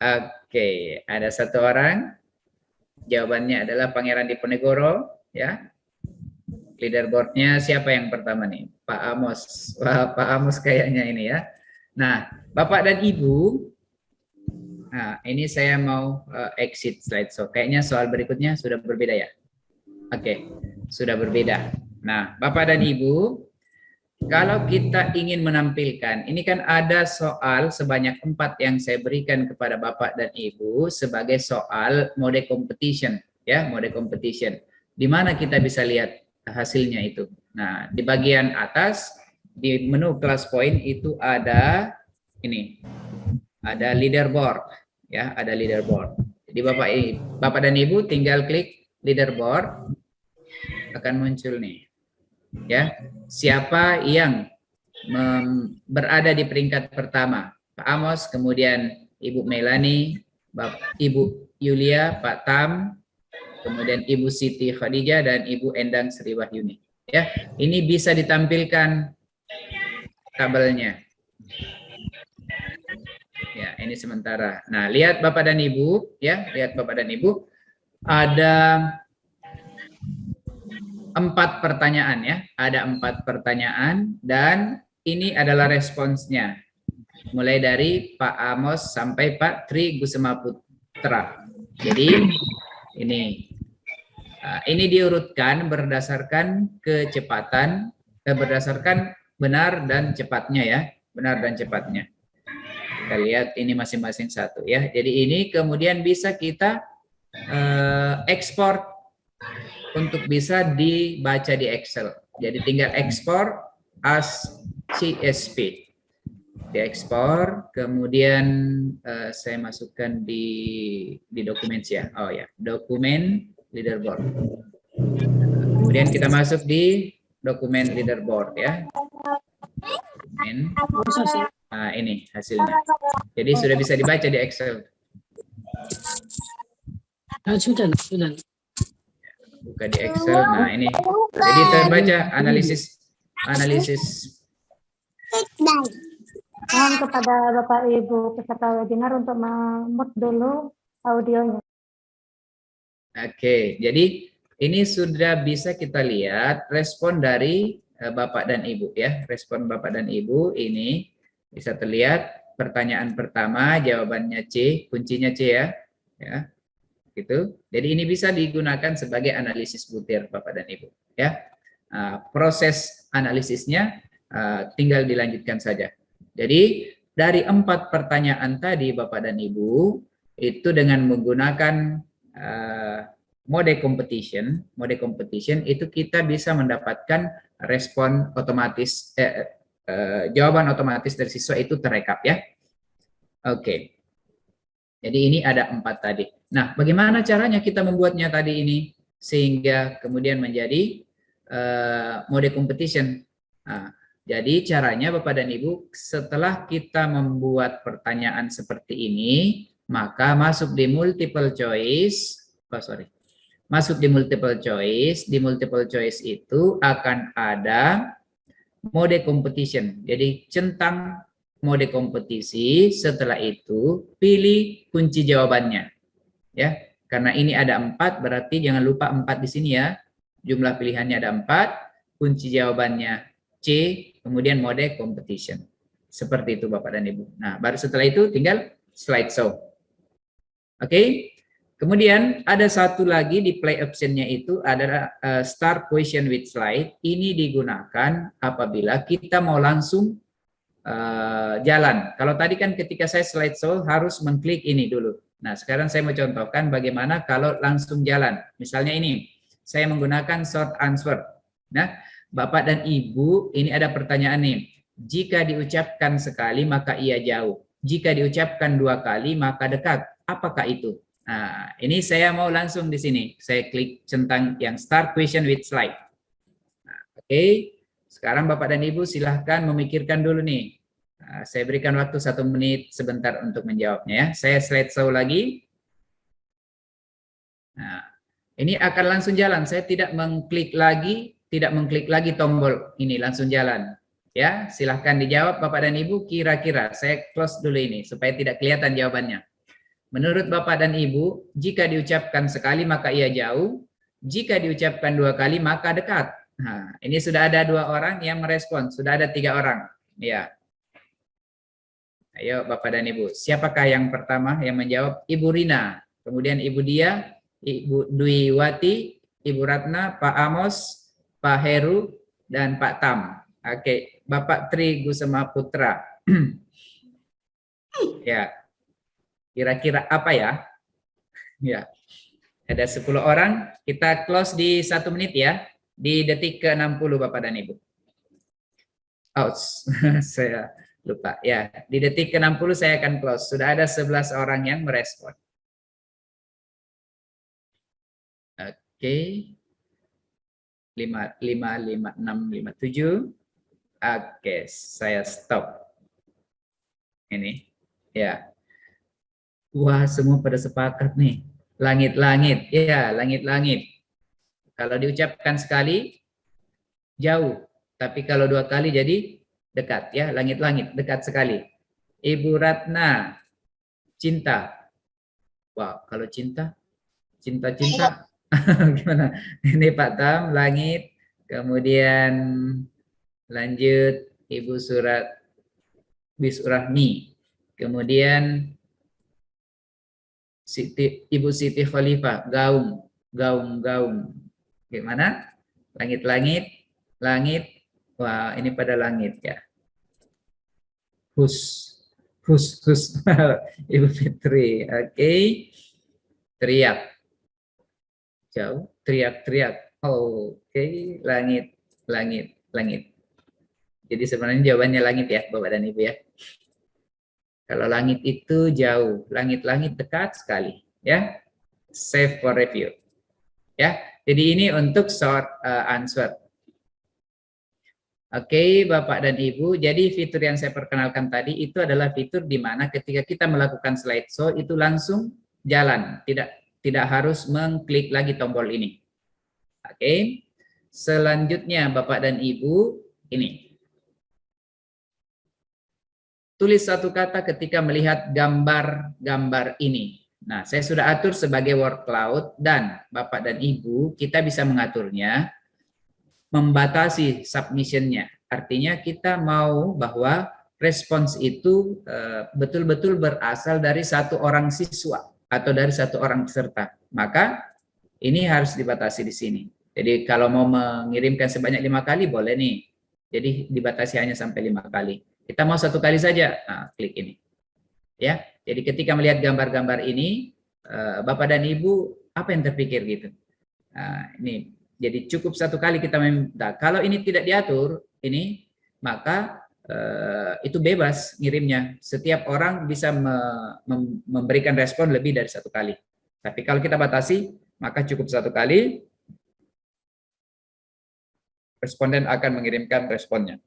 Oke, ada satu orang. Jawabannya adalah Pangeran Diponegoro, ya. Leaderboardnya siapa yang pertama nih? Pak Amos. Wah, Pak Amos kayaknya ini ya. Nah, Bapak dan Ibu, nah ini saya mau exit slide. So, kayaknya soal berikutnya sudah berbeda ya. Oke, sudah berbeda. Nah, Bapak dan Ibu, kalau kita ingin menampilkan, ini kan ada soal sebanyak 4 yang saya berikan kepada Bapak dan Ibu sebagai soal mode competition, ya, mode competition. Di mana kita bisa lihat hasilnya itu. Nah, di bagian atas di menu class point itu ada ini, ada leaderboard, ya, ada leaderboard. Jadi Bapak dan Ibu tinggal klik leaderboard, akan muncul nih. Ya, siapa yang berada di peringkat pertama? Pak Amos, kemudian Ibu Melani, Ibu Yulia, Pak Tam, kemudian Ibu Siti Khadijah, dan Ibu Endang Sri Wahyuni. Ya, ini bisa ditampilkan tabelnya. Ya, ini sementara. Nah, lihat Bapak dan Ibu, ya, lihat Bapak dan Ibu, ada 4 pertanyaan ya, ada 4 pertanyaan dan ini adalah responsnya. Mulai dari Pak Amos sampai Pak Tri Gusema Putra. Jadi ini diurutkan berdasarkan kecepatan, berdasarkan benar dan cepatnya ya, benar dan cepatnya. Kita lihat ini masing-masing satu ya. Jadi ini kemudian bisa kita ekspor untuk bisa dibaca di Excel. Jadi tinggal ekspor as CSV. Diekspor, kemudian saya masukkan di dokumen ya. Oh ya, dokumen leaderboard. Kemudian kita masuk di dokumen leaderboard ya. Nah, ini hasilnya. Jadi sudah bisa dibaca di Excel. Sudah. Buka di Excel. Nah, ini. Jadi terbaca analisis Mohon kepada Bapak Ibu peserta webinar untuk memut dulu audionya. Oke, jadi ini sudah bisa kita lihat respon dari Bapak dan Ibu ya. Respon Bapak dan Ibu ini bisa terlihat pertanyaan pertama jawabannya C, kuncinya C ya. Ya. Gitu. Jadi ini bisa digunakan sebagai analisis butir Bapak dan Ibu ya. Proses analisisnya tinggal dilanjutkan saja. Jadi dari 4 pertanyaan tadi Bapak dan Ibu itu dengan menggunakan mode competition itu kita bisa mendapatkan respon otomatis, jawaban otomatis dari siswa itu terekap ya. Oke. Jadi ini ada 4 tadi. Nah, bagaimana caranya kita membuatnya tadi ini sehingga kemudian menjadi mode competition? Nah, jadi caranya Bapak dan Ibu, setelah kita membuat pertanyaan seperti ini, maka masuk di multiple choice. Masuk di multiple choice. Di multiple choice itu akan ada mode competition. Jadi centang mode kompetisi, setelah itu pilih kunci jawabannya. Ya, karena ini ada 4, berarti jangan lupa 4 di sini ya. Jumlah pilihannya ada 4, kunci jawabannya C, kemudian mode competition. Seperti itu Bapak dan Ibu. Nah, baru setelah itu tinggal slideshow. Oke. Kemudian ada satu lagi di play option-nya itu adalah start question with slide. Ini digunakan apabila kita mau langsung jalan. Kalau tadi kan ketika saya slideshow harus mengklik ini dulu. Nah, sekarang saya mau contohkan bagaimana kalau langsung jalan. Misalnya ini, saya menggunakan short answer. Nah, Bapak dan Ibu, ini ada pertanyaan nih. Jika diucapkan sekali maka ia jauh. Jika diucapkan 2 kali maka dekat. Apakah itu? Nah, ini saya mau langsung di sini. Saya klik centang yang start question with slide. Nah, oke. Sekarang Bapak dan Ibu silahkan memikirkan dulu nih. Nah, saya berikan waktu 1 menit sebentar untuk menjawabnya ya. Saya slideshow lagi. Nah, ini akan langsung jalan. Saya tidak mengklik lagi tombol ini, langsung jalan. Ya, silahkan dijawab Bapak dan Ibu kira-kira. Saya close dulu ini supaya tidak kelihatan jawabannya. Menurut Bapak dan Ibu, jika diucapkan sekali maka ia jauh, jika diucapkan 2 kali maka dekat. Nah, ini sudah ada 2 orang yang merespon, sudah ada 3 orang. Ya. Ayo Bapak dan Ibu, siapakah yang pertama yang menjawab? Ibu Rina, kemudian Ibu Dia, Ibu Dwi Wati, Ibu Ratna, Pak Amos, Pak Heru, dan Pak Tam. Oke, Bapak Tri Gusema Putra. Ya. Kira-kira apa ya? Ya. Ada 10 orang, kita close di 1 menit ya. Di detik ke-60 Bapak dan Ibu. Ouch, saya lupa. Ya, di detik ke-60 saya akan close. Sudah ada 11 orang yang merespon. Oke. 5, 5, 5, 6, 5, 7. Oke, saya stop. Ini. Ya. Wah, semua pada sepakat nih. Langit-langit. Ya, langit-langit. Kalau diucapkan sekali, jauh. Tapi kalau 2 kali jadi dekat. Ya, langit-langit. Dekat sekali. Ibu Ratna, cinta. Wah, kalau cinta. Cinta-cinta. Gimana? Ini Pak Tam, langit. Kemudian lanjut Ibu Bisurahmi. Kemudian Ibu Siti Khalifah, gaung. Gimana? Langit-langit, langit. Wah, ini pada langit ya. Hus. Ibu Fitri, oke. Teriak. Jauh, teriak. Oke, langit. Jadi sebenarnya jawabannya langit ya, Bapak dan Ibu ya. Kalau langit itu jauh, langit-langit dekat sekali, ya. Save for review, ya. Jadi ini untuk short answer. Oke, Bapak dan Ibu. Jadi fitur yang saya perkenalkan tadi itu adalah fitur di mana ketika kita melakukan slideshow itu langsung jalan, tidak harus mengklik lagi tombol ini. Oke. Selanjutnya Bapak dan Ibu ini. tulis satu kata ketika melihat gambar-gambar ini. Nah, saya sudah atur sebagai word cloud dan Bapak dan Ibu, kita bisa mengaturnya, membatasi submission-nya. Artinya kita mau bahwa respons itu betul-betul berasal dari satu orang siswa atau dari satu orang peserta. Maka ini harus dibatasi di sini. Jadi kalau mau mengirimkan sebanyak 5 kali boleh nih. Jadi dibatasi hanya sampai 5 kali. Kita mau 1 kali saja. Nah, klik ini. Ya. Jadi ketika melihat gambar-gambar ini, Bapak dan Ibu, apa yang terpikir gitu? Ini, jadi cukup 1 kali kita meminta. Kalau ini tidak diatur, ini maka itu bebas ngirimnya. Setiap orang bisa memberikan respon lebih dari 1 kali. Tapi kalau kita batasi, maka cukup 1 kali. Responden akan mengirimkan responnya.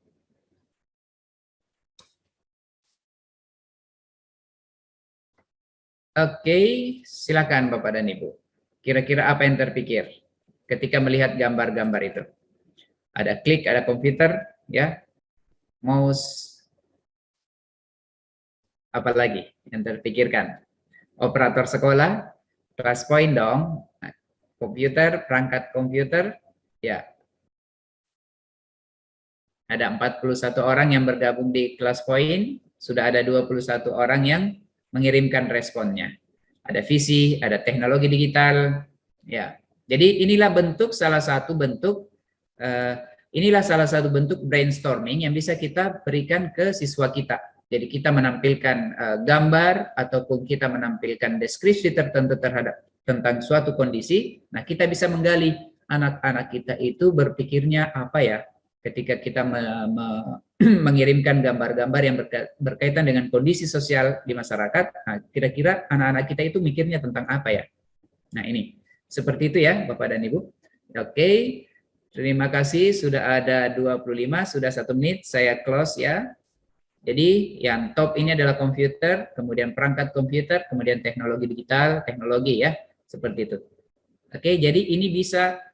Oke, silakan Bapak dan Ibu. Kira-kira apa yang terpikir ketika melihat gambar-gambar itu? Ada klik, ada komputer, ya, mouse, apa lagi yang terpikirkan? Operator sekolah, kelas point dong, komputer, perangkat komputer, ya. Ada 41 orang yang bergabung di kelas point, sudah ada 21 orang yang mengirimkan responnya. Ada visi, ada teknologi digital, ya. Jadi inilah salah satu bentuk brainstorming yang bisa kita berikan ke siswa kita. Jadi kita menampilkan gambar ataupun kita menampilkan deskripsi tertentu tentang suatu kondisi. Nah, kita bisa menggali anak-anak kita itu berpikirnya apa ya ketika kita mengirimkan gambar-gambar yang berkaitan dengan kondisi sosial di masyarakat. Nah, kira-kira anak-anak kita itu mikirnya tentang apa ya? Nah, ini seperti itu ya Bapak dan Ibu. Oke, terima kasih, sudah ada 25, sudah 1 menit, saya close ya. Jadi yang top ini adalah komputer, kemudian perangkat komputer, kemudian teknologi digital, teknologi ya, seperti itu. Oke, jadi ini bisa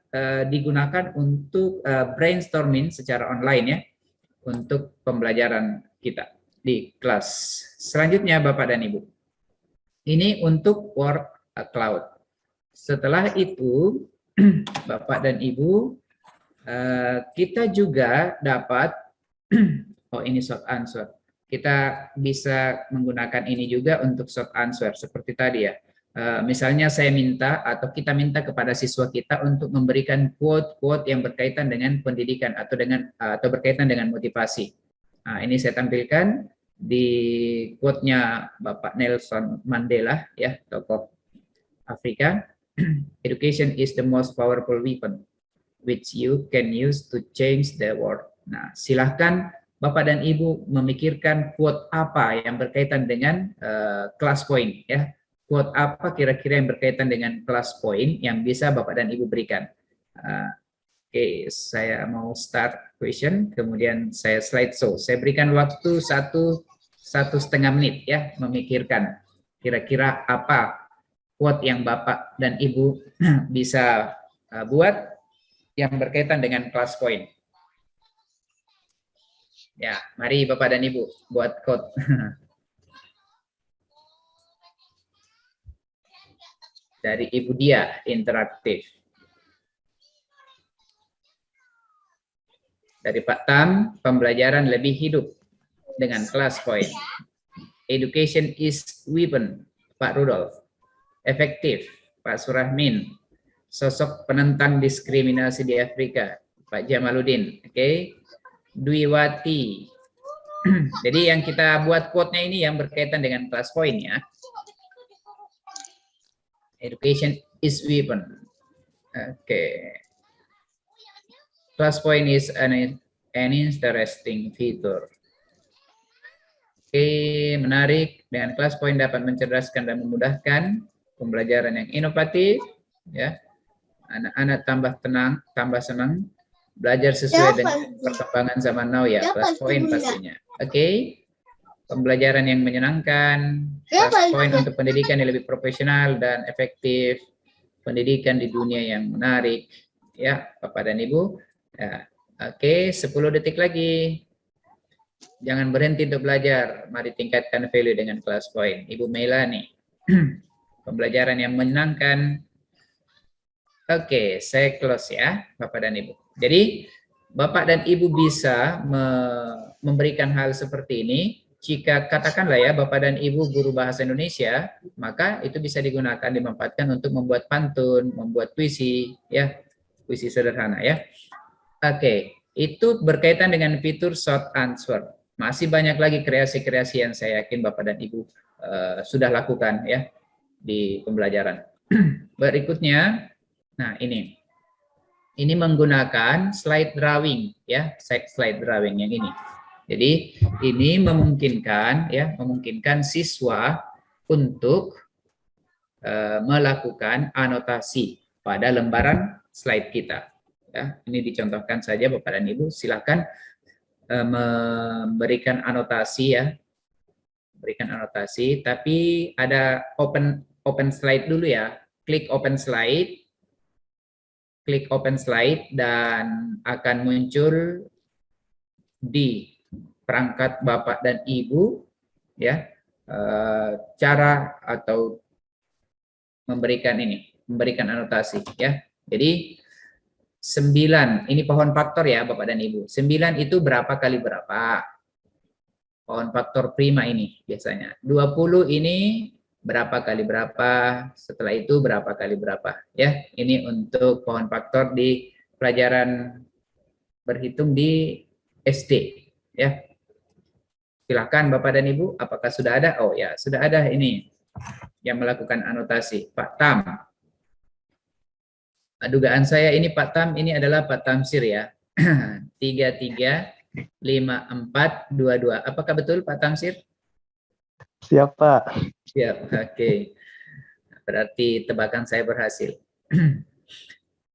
digunakan untuk brainstorming secara online ya, untuk pembelajaran kita di kelas. Selanjutnya Bapak dan Ibu, ini untuk word cloud. Setelah itu Bapak dan Ibu, kita juga dapat, oh ini short answer, kita bisa menggunakan ini juga untuk short answer seperti tadi ya. Misalnya saya minta atau kita minta kepada siswa kita untuk memberikan quote-quote yang berkaitan dengan pendidikan atau berkaitan dengan motivasi. Nah, ini saya tampilkan di quote-nya Bapak Nelson Mandela ya, tokoh Afrika. Education is the most powerful weapon which you can use to change the world. Nah, silahkan Bapak dan Ibu memikirkan quote apa yang berkaitan dengan class point ya. Quote apa kira-kira yang berkaitan dengan class point yang bisa Bapak dan Ibu berikan. Oke, saya mau start question, kemudian saya slideshow. Saya berikan waktu 1,5 menit ya, memikirkan kira-kira apa quote yang Bapak dan Ibu bisa buat yang berkaitan dengan class point. Ya, mari Bapak dan Ibu buat quote. Dari Ibu Dia interaktif. Dari Pak Tam, pembelajaran lebih hidup dengan class point. Education is weapon, Pak Rudolf. Efektif, Pak Surahmin. Sosok penentang diskriminasi di Afrika, Pak Jamaluddin. Oke. Dwiwati. Jadi yang kita buat quote-nya ini yang berkaitan dengan class point ya. Education is weapon. Okay. Class point is an interesting feature. Oke, menarik. Dengan class point dapat mencerdaskan dan memudahkan pembelajaran yang inovatif. Ya, anak-anak tambah tenang, tambah senang, belajar sesuai dengan perkembangan zaman now ya. Class point pastinya. Oke. Pembelajaran yang menyenangkan, class point untuk pendidikan yang lebih profesional dan efektif, pendidikan di dunia yang menarik, ya Bapak dan Ibu. Ya. Oke, 10 detik lagi. Jangan berhenti untuk belajar. Mari tingkatkan value dengan kelas point. Ibu Melani. Pembelajaran yang menyenangkan. Oke, saya close ya, Bapak dan Ibu. Jadi, Bapak dan Ibu bisa memberikan hal seperti ini. Jika katakanlah ya, Bapak dan Ibu guru bahasa Indonesia, maka itu bisa digunakan, dimanfaatkan untuk membuat pantun, membuat puisi, ya, puisi sederhana ya. Oke, itu berkaitan dengan fitur short answer. Masih banyak lagi kreasi-kreasi yang saya yakin Bapak dan Ibu sudah lakukan ya di pembelajaran. Berikutnya, nah ini menggunakan slide drawing ya, slide drawing yang ini. Jadi ini memungkinkan ya, memungkinkan siswa untuk melakukan anotasi pada lembaran slide kita. Ya, ini dicontohkan saja Bapak dan Ibu, silakan memberikan anotasi ya, berikan anotasi. Tapi ada open slide dulu ya. Klik open slide, dan akan muncul di perangkat Bapak dan Ibu ya cara atau memberikan anotasi ya. Jadi 9 ini pohon faktor ya Bapak dan Ibu. 9 itu berapa kali berapa? Pohon faktor prima ini biasanya. 20 ini berapa kali berapa? Setelah itu berapa kali berapa ya. Ini untuk pohon faktor di pelajaran berhitung di SD ya. Silakan Bapak dan Ibu, apakah sudah ada? Oh ya, sudah ada ini yang melakukan anotasi, Pak Tam. Dugaan saya ini Pak Tam, ini adalah Pak Tamsir ya. 335422. Apakah betul Pak Tamsir? Siap, Pak. Siap, oke. Berarti tebakan saya berhasil.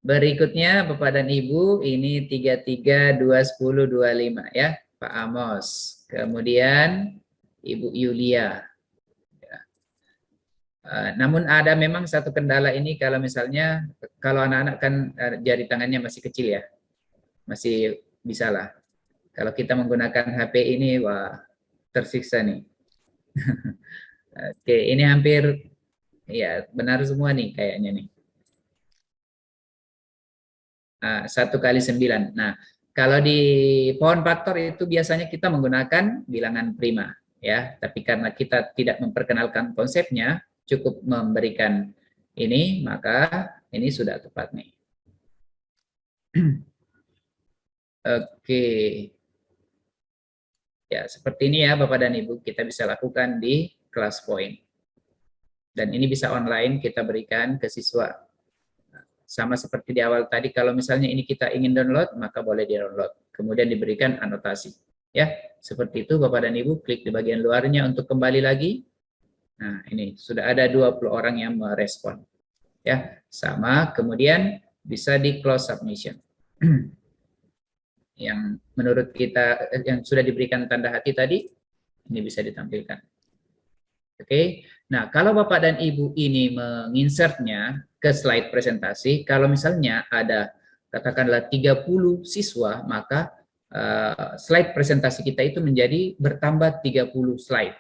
Berikutnya Bapak dan Ibu, ini 3321025 ya, Pak Amos. Kemudian Ibu Yulia. Namun ada memang satu kendala ini, kalau misalnya kalau anak-anak kan jari tangannya masih kecil ya, masih bisa lah. Kalau kita menggunakan HP ini, wah tersiksa nih. Oke, ini hampir ya benar semua nih kayaknya nih. 1 kali 9. Nah, kalau di pohon faktor itu biasanya kita menggunakan bilangan prima ya, tapi karena kita tidak memperkenalkan konsepnya, cukup memberikan ini, maka ini sudah tepat nih. Oke. Ya, seperti ini ya Bapak dan Ibu, kita bisa lakukan di kelas point. Dan ini bisa online kita berikan ke siswa. Sama seperti di awal tadi, kalau misalnya ini kita ingin download, maka boleh di-download. Kemudian diberikan anotasi. Ya, seperti itu Bapak dan Ibu, klik di bagian luarnya untuk kembali lagi. Nah, ini sudah ada 20 orang yang merespon. Ya, sama, kemudian bisa di close submission. Yang menurut kita yang sudah diberikan tanda hati tadi, ini bisa ditampilkan. Oke. Nah, kalau Bapak dan Ibu ini menginsertnya ke slide presentasi, kalau misalnya ada katakanlah 30 siswa, maka slide presentasi kita itu menjadi bertambah 30 slide.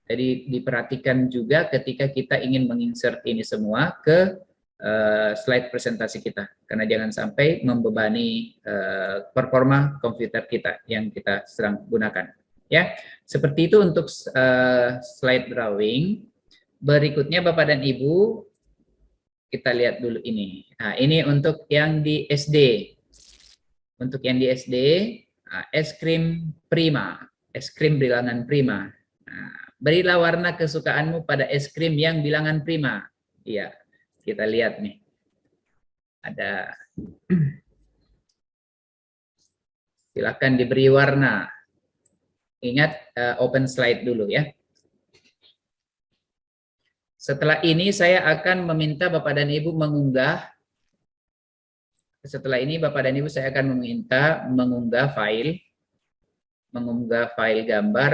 Jadi diperhatikan juga ketika kita ingin menginsert ini semua ke slide presentasi kita, karena jangan sampai membebani performa komputer kita yang kita sedang gunakan. Ya, seperti itu untuk slide drawing. Berikutnya Bapak dan Ibu, kita lihat dulu ini. Nah, ini untuk yang di SD. Untuk yang di SD, es krim prima, es krim bilangan prima. Nah, berilah warna kesukaanmu pada es krim yang bilangan prima. Iya, kita lihat nih. Ada. Silakan diberi warna. Ingat open slide dulu ya. Setelah ini saya akan meminta Bapak dan Ibu mengunggah. Setelah ini Bapak dan Ibu saya akan meminta mengunggah file gambar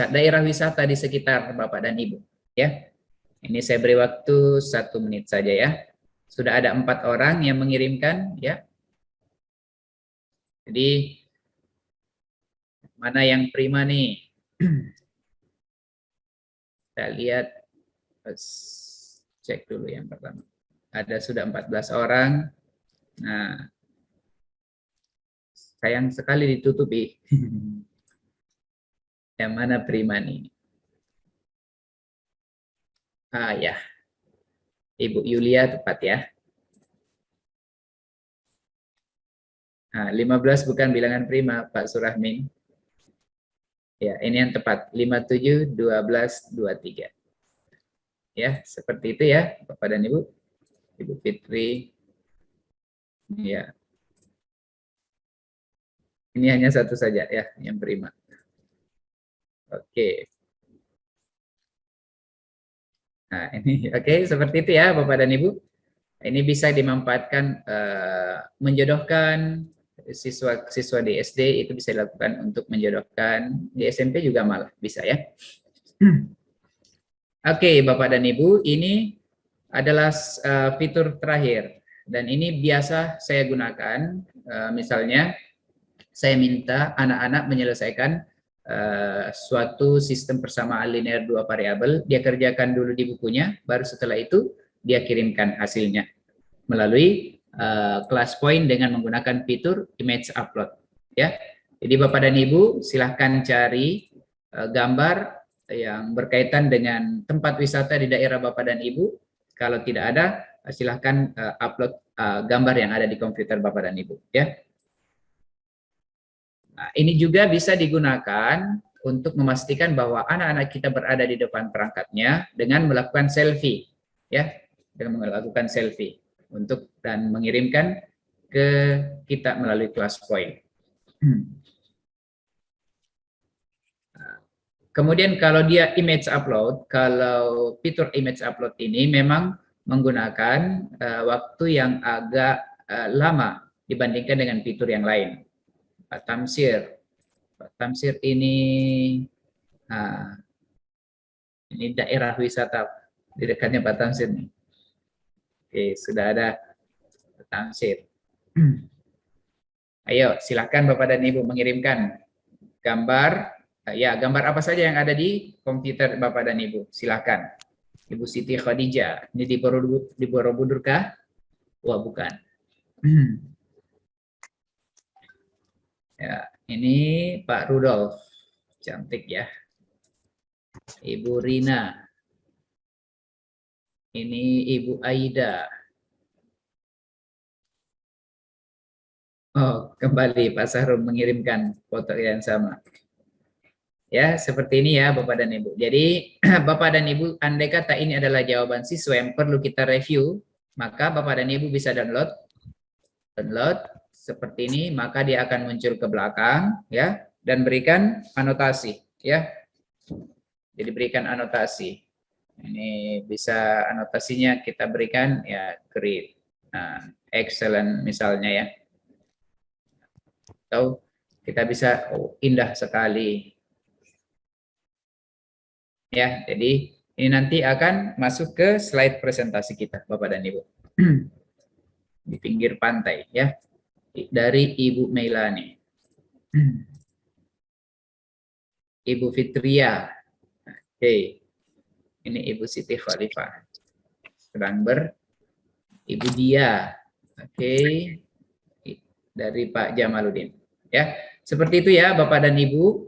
daerah wisata di sekitar Bapak dan Ibu. Ya, ini saya beri waktu 1 menit saja ya. Sudah ada 4 orang yang mengirimkan ya. Jadi Mana yang prima nih? Kita lihat, cek dulu yang pertama. Ada sudah 14 orang. Nah, sayang sekali ditutupi. Yang mana prima nih? Ah ya, Ibu Yulia tepat ya. Nah, 15 bukan bilangan prima, Pak Surahmin. Ya, ini yang tepat. 57, 12, 23. Ya, seperti itu ya, Bapak dan Ibu. Ibu Fitri. Ya. Ini hanya satu saja ya, yang prima. Oke. Nah, ini oke, seperti itu ya, Bapak dan Ibu. Ini bisa dimanfaatkan menjodohkan siswa di SD, itu bisa dilakukan untuk menjodohkan di SMP juga malah bisa ya. Oke, Bapak dan Ibu, ini adalah fitur terakhir dan ini biasa saya gunakan. Misalnya saya minta anak-anak menyelesaikan suatu sistem persamaan linear dua variabel, dia kerjakan dulu di bukunya, baru setelah itu dia kirimkan hasilnya melalui class point dengan menggunakan fitur image upload ya. Jadi Bapak dan Ibu silahkan cari gambar yang berkaitan dengan tempat wisata di daerah Bapak dan Ibu. Kalau tidak ada, silahkan upload gambar yang ada di komputer Bapak dan Ibu ya. Nah, ini juga bisa digunakan untuk memastikan bahwa anak-anak kita berada di depan perangkatnya dengan melakukan selfie ya, dengan melakukan selfie untuk dan mengirimkan ke kita melalui class point. Kemudian kalau dia image upload, kalau fitur image upload ini memang menggunakan waktu yang agak lama dibandingkan dengan fitur yang lain. Pak Tamsir ini daerah wisata di dekatnya Pak Tamsir nih. Oke, sudah ada Pak Tamsir. Ayo, silakan Bapak dan Ibu mengirimkan gambar, ya gambar apa saja yang ada di komputer Bapak dan Ibu. Silakan. Ibu Siti Khadijah, ini di Borobudur kah? Wah, bukan. Ya, ini Pak Rudolf, cantik ya. Ibu Rina, ini Ibu Aida. Oh, kembali Pak Sahrum mengirimkan foto yang sama. Ya, seperti ini ya Bapak dan Ibu. Jadi Bapak dan Ibu, andai kata ini adalah jawaban siswa yang perlu kita review, maka Bapak dan Ibu bisa download seperti ini, maka dia akan muncul ke belakang ya, dan berikan anotasi ya. Jadi berikan anotasi. Ini bisa anotasinya kita berikan ya, great, excellent misalnya ya. Atau kita bisa indah sekali. Ya, jadi ini nanti akan masuk ke slide presentasi kita Bapak dan Ibu. Di pinggir pantai ya. Dari Ibu Meilani. Ibu Fitria. Oke. Ini Ibu Siti Khalifah. Sedang Ibu Dia. Oke. Dari Pak Jamaluddin. Ya, seperti itu ya Bapak dan Ibu.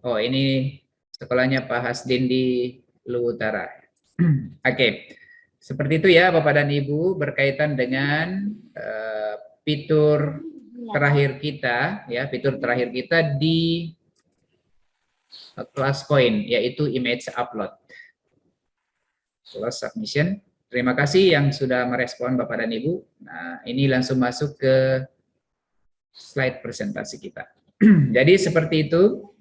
Oh, ini sekolahnya Pak Hasdin di Luwu Utara. Oke. Seperti itu ya Bapak dan Ibu berkaitan dengan fitur terakhir kita ya, fitur terakhir kita di class point yaitu image upload. Close submission. Terima kasih yang sudah merespon Bapak dan Ibu. Nah, ini langsung masuk ke slide presentasi kita. Jadi seperti itu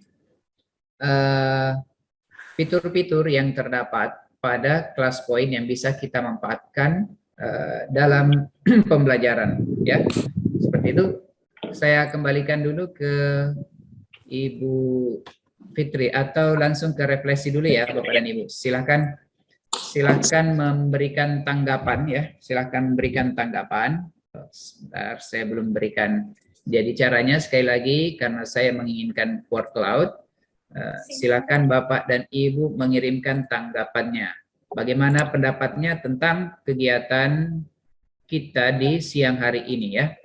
fitur-fitur yang terdapat pada class point yang bisa kita manfaatkan dalam pembelajaran ya. Seperti itu. Saya kembalikan dulu ke Ibu Fitri atau langsung ke refleksi dulu ya Bapak dan Ibu. Silahkan memberikan tanggapan ya. Silahkan memberikan tanggapan. Sebentar, saya belum berikan Jadi caranya sekali lagi, karena saya menginginkan word cloud, silakan Bapak dan Ibu mengirimkan tanggapannya. Bagaimana pendapatnya tentang kegiatan kita di siang hari ini ya.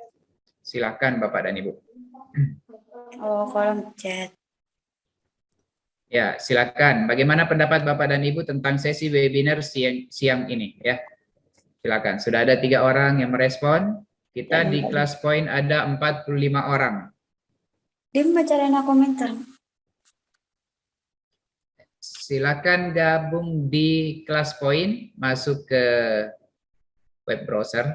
Silakan Bapak dan Ibu. Oh, kolom chat. Ya, silakan. Bagaimana pendapat Bapak dan Ibu tentang sesi webinar siang ini ya? Silakan. Sudah ada 3 orang yang merespon. Kita di kelas point ada 45 orang. Dia bacain komentar. Silakan gabung di kelas point, masuk ke web browser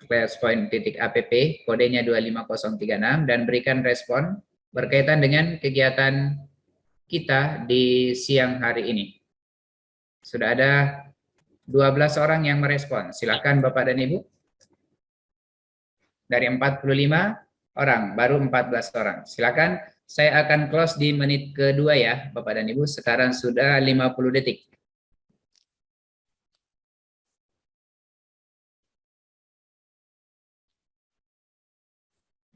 classpoint.app, kodenya 25036 dan berikan respon berkaitan dengan kegiatan kita di siang hari ini. Sudah ada 12 orang yang merespon. Silakan Bapak dan Ibu. Dari 45 orang, baru 14 orang. Silakan, saya akan close di menit kedua ya, Bapak dan Ibu. Sekarang sudah 50 detik.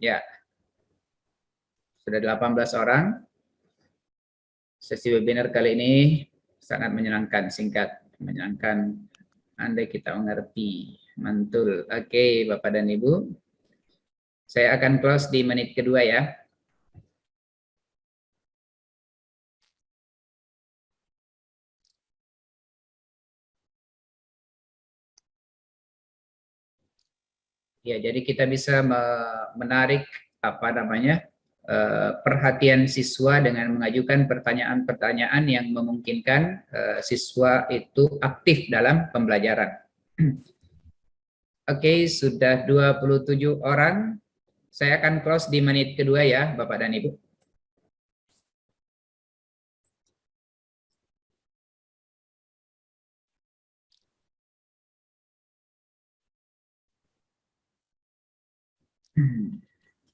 Ya. Sudah 18 orang. Sesi webinar kali ini sangat menyenangkan, singkat, menyenangkan, andai kita mengerti. Mantul. Oke, Bapak dan Ibu. Saya akan close di menit kedua ya. Ya, jadi kita bisa menarik perhatian siswa dengan mengajukan pertanyaan-pertanyaan yang memungkinkan siswa itu aktif dalam pembelajaran. Oke, sudah 27 orang. Saya akan close di menit kedua ya, Bapak dan Ibu.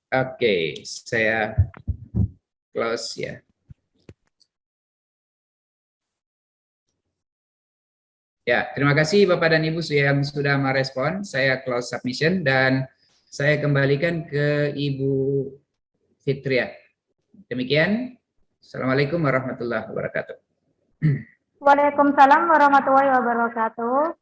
Oke, saya close ya. Ya, terima kasih Bapak dan Ibu yang sudah merespon. Saya close submission dan saya kembalikan ke Ibu Fitria. Demikian. Assalamualaikum warahmatullahi wabarakatuh. Waalaikumsalam warahmatullahi wabarakatuh.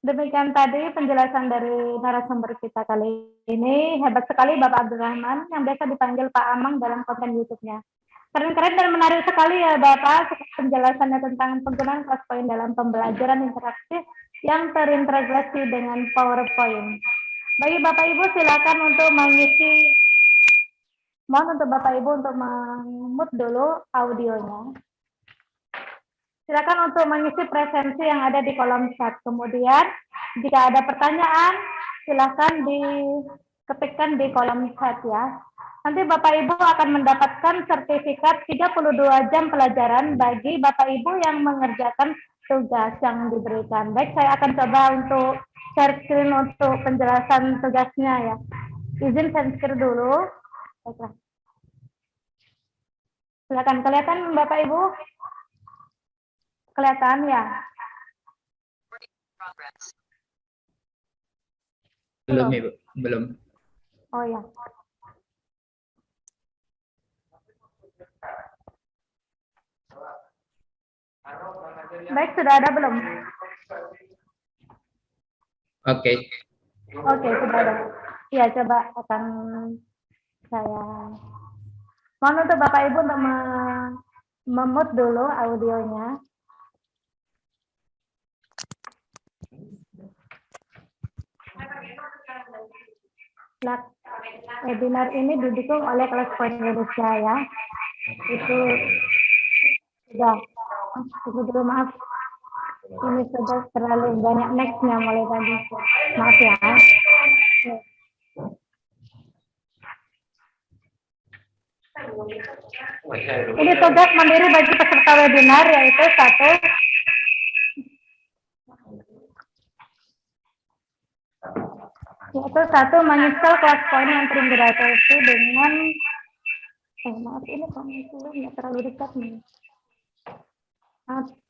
Demikian tadi penjelasan dari narasumber kita kali ini. Hebat sekali Bapak Abdurrahman yang biasa dipanggil Pak Amang dalam konten YouTube-nya. Keren-keren dan menarik sekali ya Bapak penjelasannya tentang penggunaan ClassPoint dalam pembelajaran interaktif yang terintegrasi dengan PowerPoint. Bagi Bapak Ibu silakan untuk mengisi, mohon untuk Bapak Ibu untuk mute dulu audionya. Silakan untuk mengisi presensi yang ada di kolom chat. Kemudian jika ada pertanyaan silakan diketikkan di kolom chat ya. Nanti Bapak Ibu akan mendapatkan sertifikat 32 jam pelajaran bagi Bapak Ibu yang mengerjakan tugas yang diberikan. Baik, saya akan coba untuk share screen untuk penjelasan tugasnya ya. Izin share screen dulu. Baiklah. Silakan, kelihatan Bapak Ibu? Kelihatan ya? Belum Ibu, belum. Oh ya. Baik, sudah ada belum? Oke. Oke, sudah ada. Iya, coba akan saya. Mohon untuk Bapak Ibu untuk memute dulu audionya. Webinar ini didukung oleh ClassPoint Indonesia ya. Itu sudah. Tunggu dulu, maaf. Ini sudah terlalu banyak next-nya mulai tadi. Maaf ya. Ini tugas mandiri bagi peserta webinar yaitu satu menginstal ClassPoint yang terintegrasi dengan maaf ini komentarnya terlalu dekat nih.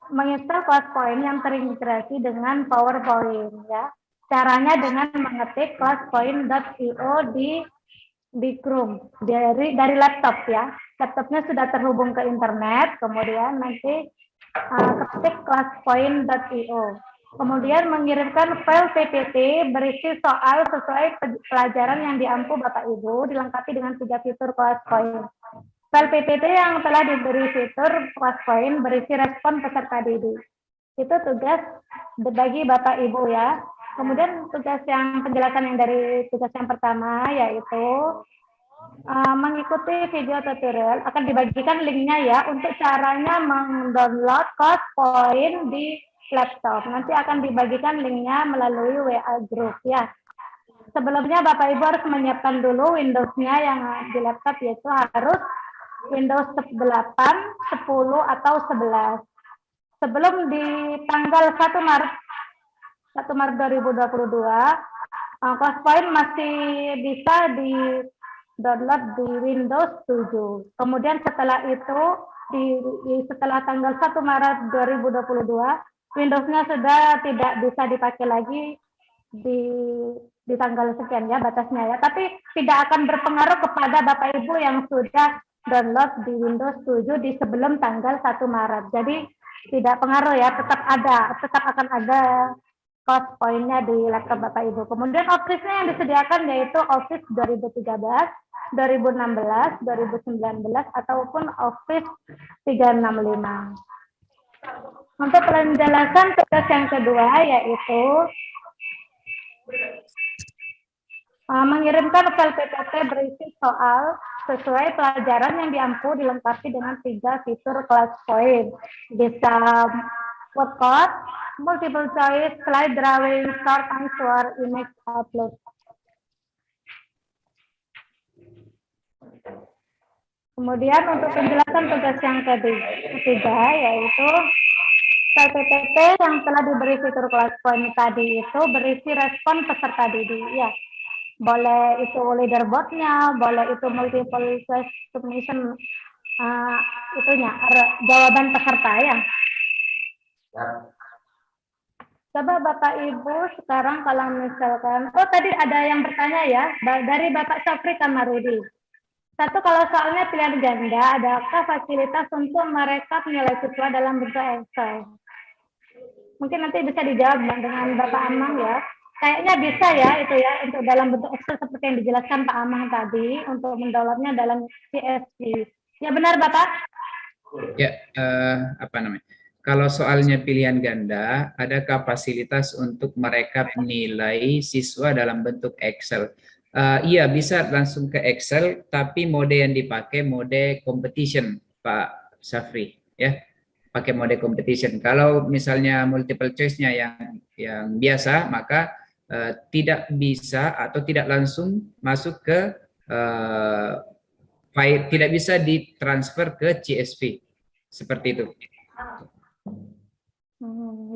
Menginstal ClassPoint yang terintegrasi dengan PowerPoint ya. Caranya dengan mengetik classpoint.io di di Chrome dari laptop ya. Laptopnya sudah terhubung ke internet, kemudian nanti ketik classpoint.io. Kemudian mengirimkan file PPT berisi soal sesuai pelajaran yang diampu Bapak Ibu, dilengkapi dengan 3 fitur ClassPoint. File PPT yang telah diberi fitur ClassPoint berisi respon peserta didik. Itu tugas bagi Bapak Ibu ya. Kemudian tugas yang penjelasan yang dari tugas yang pertama yaitu mengikuti video tutorial, akan dibagikan linknya ya untuk caranya mendownload ClassPoint di laptop. Nanti akan dibagikan linknya melalui WA group ya. Sebelumnya Bapak Ibu harus menyiapkan dulu Windows-nya yang di laptop, yaitu harus Windows 8, 10 atau 11. Sebelum di tanggal 1 Maret 2022, ClassPoint masih bisa di download di Windows 7. Kemudian setelah itu setelah tanggal 1 Maret 2022 Windows-nya sudah tidak bisa dipakai lagi di tanggal sekian ya batasnya ya. Tapi tidak akan berpengaruh kepada Bapak Ibu yang sudah download di Windows 7 di sebelum tanggal 1 Maret. Jadi tidak pengaruh ya, tetap akan ada ClassPoint-nya di laptop Bapak Ibu. Kemudian Office-nya yang disediakan yaitu Office 2013, 2016, 2019 ataupun Office 365. Untuk penjelasan tugas yang kedua yaitu mengirimkan file PPT berisi soal sesuai pelajaran yang diampu dilengkapi dengan 3 fitur ClassPoint. Bisa word cloud, multiple choice, slide drawing, short answer, image upload. Kemudian untuk penjelasan tugas yang ketiga yaitu file PPT yang telah diberi fitur ClassPoint tadi itu berisi respon peserta didik ya. Boleh itu leaderboard-nya, boleh itu multiple choice submission jawaban peserta ya. Coba Bapak Ibu sekarang kalau misalkan, tadi ada yang bertanya ya dari Bapak Syafri Kamarudi. Satu, kalau soalnya pilihan ganda, adakah fasilitas untuk merekap nilai siswa dalam bentuk Excel? Mungkin nanti bisa dijawab dengan Bapak Amang ya. Kayaknya bisa ya itu ya untuk dalam bentuk Excel seperti yang dijelaskan Pak Amang tadi untuk mendownloadnya dalam CSV. Ya benar Bapak? Ya, kalau soalnya pilihan ganda, adakah fasilitas untuk merekap nilai siswa dalam bentuk Excel? Iya, bisa langsung ke Excel, tapi mode yang dipakai mode competition, Pak Syafri, ya. Pakai mode competition. Kalau misalnya multiple choice-nya yang biasa, maka tidak bisa atau tidak langsung masuk ke file, tidak bisa ditransfer ke CSV. Seperti itu.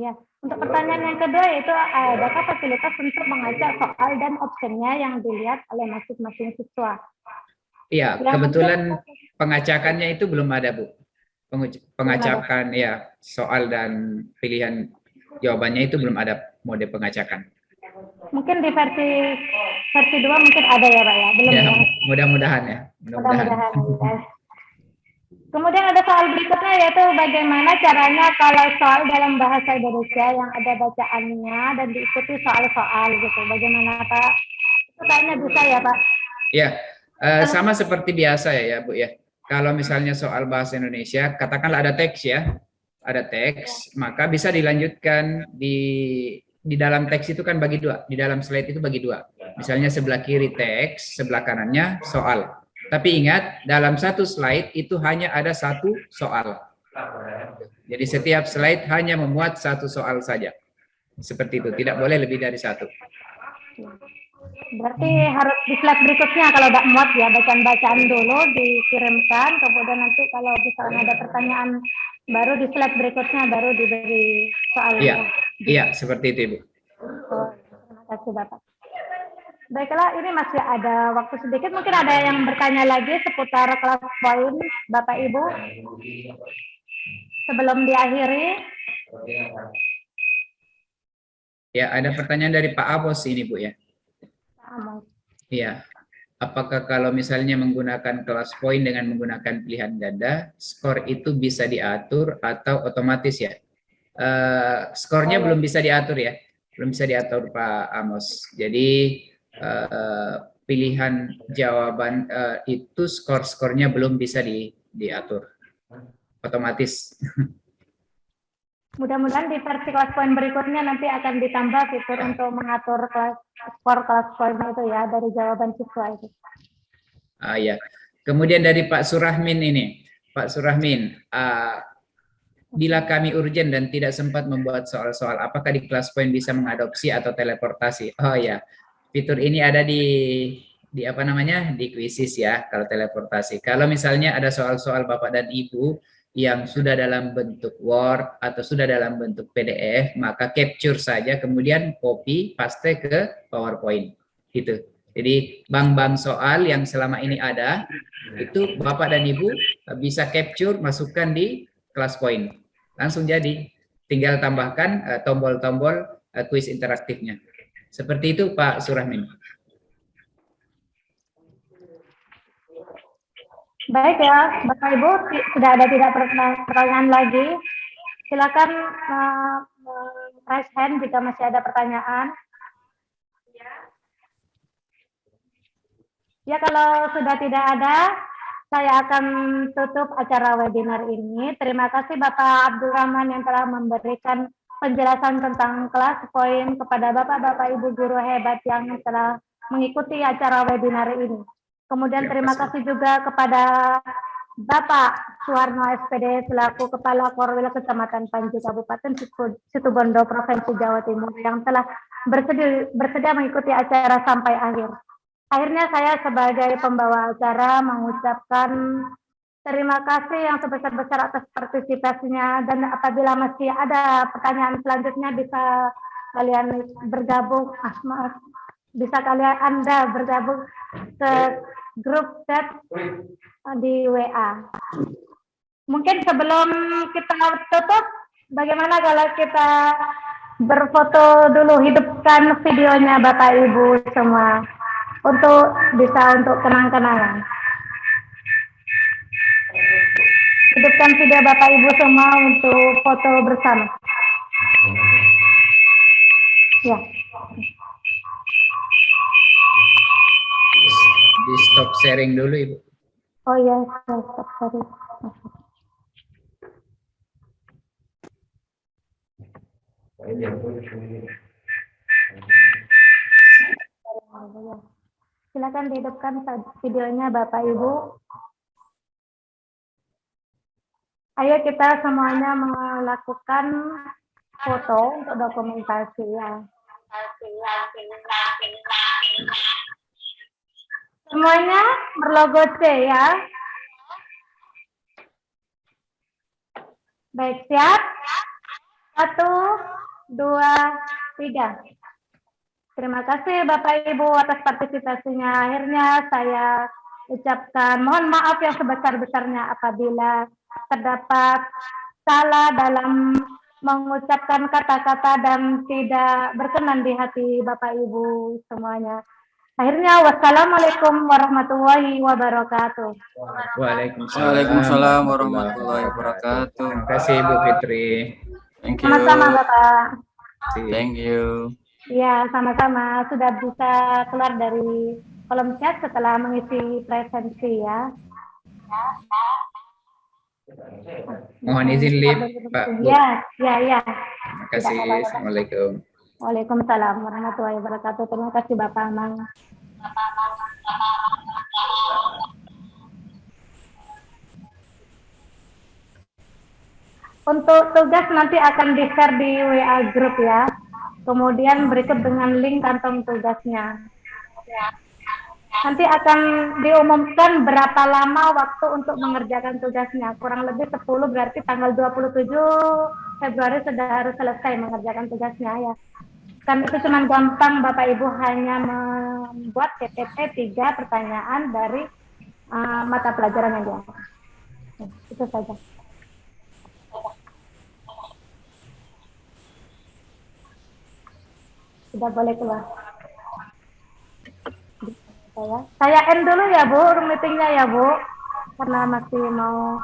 Ya. Untuk pertanyaan yang kedua yaitu adakah fasilitas untuk mengacak soal dan optionnya yang dilihat oleh masing-masing siswa? Iya, kebetulan pengacakannya itu belum ada, Bu. Pengacakan ya soal dan pilihan jawabannya itu belum ada mode pengacakan. Mungkin di versi 2 mungkin ada ya, Pak ya? Belum ya. Mudah-mudahan ya. Mudah-mudahan. Kemudian ada soal berikutnya yaitu bagaimana caranya kalau soal dalam bahasa Indonesia yang ada bacaannya dan diikuti soal-soal gitu. Bagaimana Pak? Itu kayaknya bisa ya Pak? Ya, sama seperti biasa ya Bu ya. Kalau misalnya soal bahasa Indonesia, katakanlah ada teks ya. Ada teks, maka bisa dilanjutkan di dalam teks itu kan bagi 2. Di dalam slide itu bagi 2. Misalnya sebelah kiri teks, sebelah kanannya soal. Tapi ingat, dalam satu slide itu hanya ada 1 soal. Jadi setiap slide hanya memuat 1 soal saja. Seperti itu, tidak boleh lebih dari 1. Berarti harus di slide berikutnya kalau tidak muat ya, bacaan-bacaan dulu dikirimkan, kemudian nanti kalau misalnya ada pertanyaan baru di slide berikutnya baru diberi soalnya. Iya, seperti itu Ibu. Terima kasih Bapak. Baiklah, ini masih ada waktu sedikit. Mungkin ada yang bertanya lagi seputar ClassPoint, Bapak Ibu, sebelum diakhiri. Ya, ada pertanyaan dari Pak Amos ini, Bu ya. Pak Amos. Iya. apakah kalau misalnya menggunakan kelas poin dengan menggunakan pilihan ganda, skor itu bisa diatur atau otomatis ya? Skornya belum bisa diatur ya, belum bisa diatur Pak Amos. Jadi pilihan jawaban itu skor-skornya belum bisa diatur otomatis. Mudah-mudahan di versi kelas poin berikutnya nanti akan ditambah fitur untuk mengatur skor kelas poin itu ya dari jawaban siswa itu. Ya. Kemudian dari Pak Surahmin ini, Pak Surahmin, bila kami urgent dan tidak sempat membuat soal-soal, apakah di kelas poin bisa mengadopsi atau teleportasi? Oh ya, fitur ini ada di apa namanya, di Quizzes ya, kalau teleportasi. Kalau misalnya ada soal-soal Bapak dan Ibu yang sudah dalam bentuk Word atau sudah dalam bentuk PDF, maka capture saja, kemudian copy, paste ke PowerPoint. Gitu. Jadi bank-bank soal yang selama ini ada, itu Bapak dan Ibu bisa capture, masukkan di kelas poin. Langsung jadi. Tinggal tambahkan tombol-tombol kuis interaktifnya. Seperti itu Pak Surahmin. Baik ya, Bapak Ibu, sudah ada tidak pertanyaan lagi. Silakan raise hand jika masih ada pertanyaan. Ya, kalau sudah tidak ada, saya akan tutup acara webinar ini. Terima kasih Bapak Abdul Rahman yang telah memberikan penjelasan tentang kelas poin kepada Bapak-Bapak Ibu guru hebat yang telah mengikuti acara webinar ini. Kemudian terima kasih juga kepada Bapak Suwarno SPD selaku Kepala Korwil Kecamatan Panji Kabupaten Situbondo Provinsi Jawa Timur yang telah bersedia mengikuti acara sampai akhir. Akhirnya saya sebagai pembawa acara mengucapkan terima kasih yang sebesar-besar atas partisipasinya, dan apabila masih ada pertanyaan selanjutnya bisa kalian bergabung, bisa Anda bergabung ke grup chat di WA. Mungkin sebelum kita tutup, bagaimana kalau kita berfoto dulu, hidupkan videonya Bapak Ibu semua untuk kenang-kenangan. Hidupkan video Bapak Ibu semua untuk foto bersama. Ya. Di stop sharing dulu Ibu. Oh iya, stop sharing. Silakan dihidupkan videonya Bapak Ibu. Ayo kita semuanya melakukan foto untuk dokumentasi ya. Semuanya berlogo C ya. Baik, siap? 1, 2, 3. Terima kasih Bapak Ibu atas partisipasinya. Akhirnya saya ucapkan mohon maaf yang sebesar-besarnya apabila terdapat salah dalam mengucapkan kata-kata dan tidak berkenan di hati Bapak Ibu semuanya. Akhirnya wassalamualaikum warahmatullahi wabarakatuh. Waalaikumsalam warahmatullahi wabarakatuh. Terima kasih Ibu Fitri. Thank you. Sama-sama Bapak. Thank you. Ya, sama-sama. Sudah bisa keluar dari kolom chat setelah mengisi presensi ya. Mohon izin live Pak Bu. Ya. Terima kasih. Assalamualaikum. Waalaikumsalam warahmatullahi wabarakatuh. Terima kasih Bapak Amang. Untuk tugas nanti akan di-share di WA group ya. Kemudian berikut dengan link kantong tugasnya. Nanti akan diumumkan berapa lama waktu untuk mengerjakan tugasnya. Kurang lebih 10, berarti tanggal 27 Februari sudah harus selesai mengerjakan tugasnya ya. Kan itu cuma gampang, Bapak Ibu hanya membuat PPT 3 pertanyaan dari mata pelajaran yang diangkat. Itu saja. Sudah boleh keluar. Saya end dulu ya Bu, meetingnya ya Bu, karena masih mau.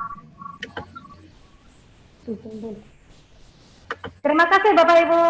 Terima kasih Bapak Ibu.